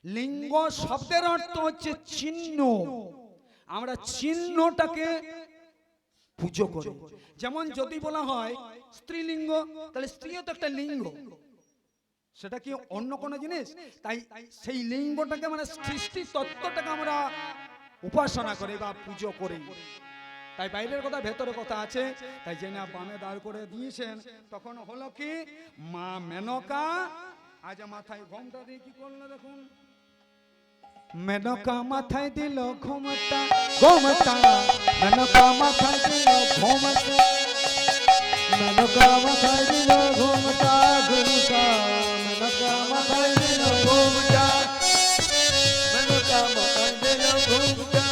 লিঙ্গ শব্দের অর্থ হচ্ছে চিহ্ন। আমরা চিহ্নটাকে পুজো করি। যেমন যদি বলা হয় স্ত্রীলিঙ্গ, তাহলে স্ত্রীও তো একটা লিঙ্গ, সেটা কি অন্য কোন জিনিস? তাই সেই লিঙ্গটাকে মানে সৃষ্টি তত্ত্বটাকে আমরা উপাসনা করি বা পুজো করি। তাই বাইরের কথা ভেতরের কথা আছে। তাই যে না বামে দাঁড় করে দিয়েছেন, তখন হলো কি মা মেনকা আজ মাথায় ঘোমটা দিয়ে কি করলো দেখুন। মেনকা মাথায় দিল ঘোমটা, ঘোমটা মেনকা মাথায় দিল ঘোমটা, মেনকা মাথায় দিল ঘুমটা ঘুমটা, মেনকা মাথায় দিল ঘুমটা, মেনকা মাথায় দিল ঘুমটা,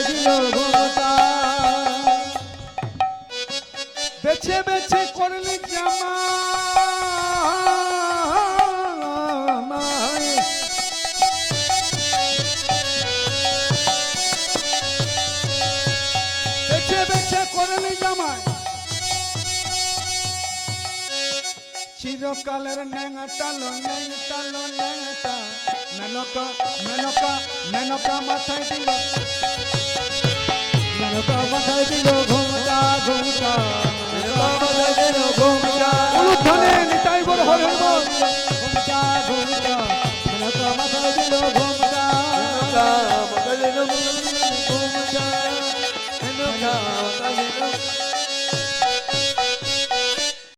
দিল ঘুমটা। বেছে বেছে করলি জামা, বেছে বেছে করলি জামাই, চিরকালের ন্যাংটালো ন্যাংটালো ন্যাংটা। মেনকা মেনকা মেনকা মাথায় দিল, মেনকা মাথায় দিল ঘুমটা ঘুমটা, মেনকা মাথায় দিল ঘুমটা।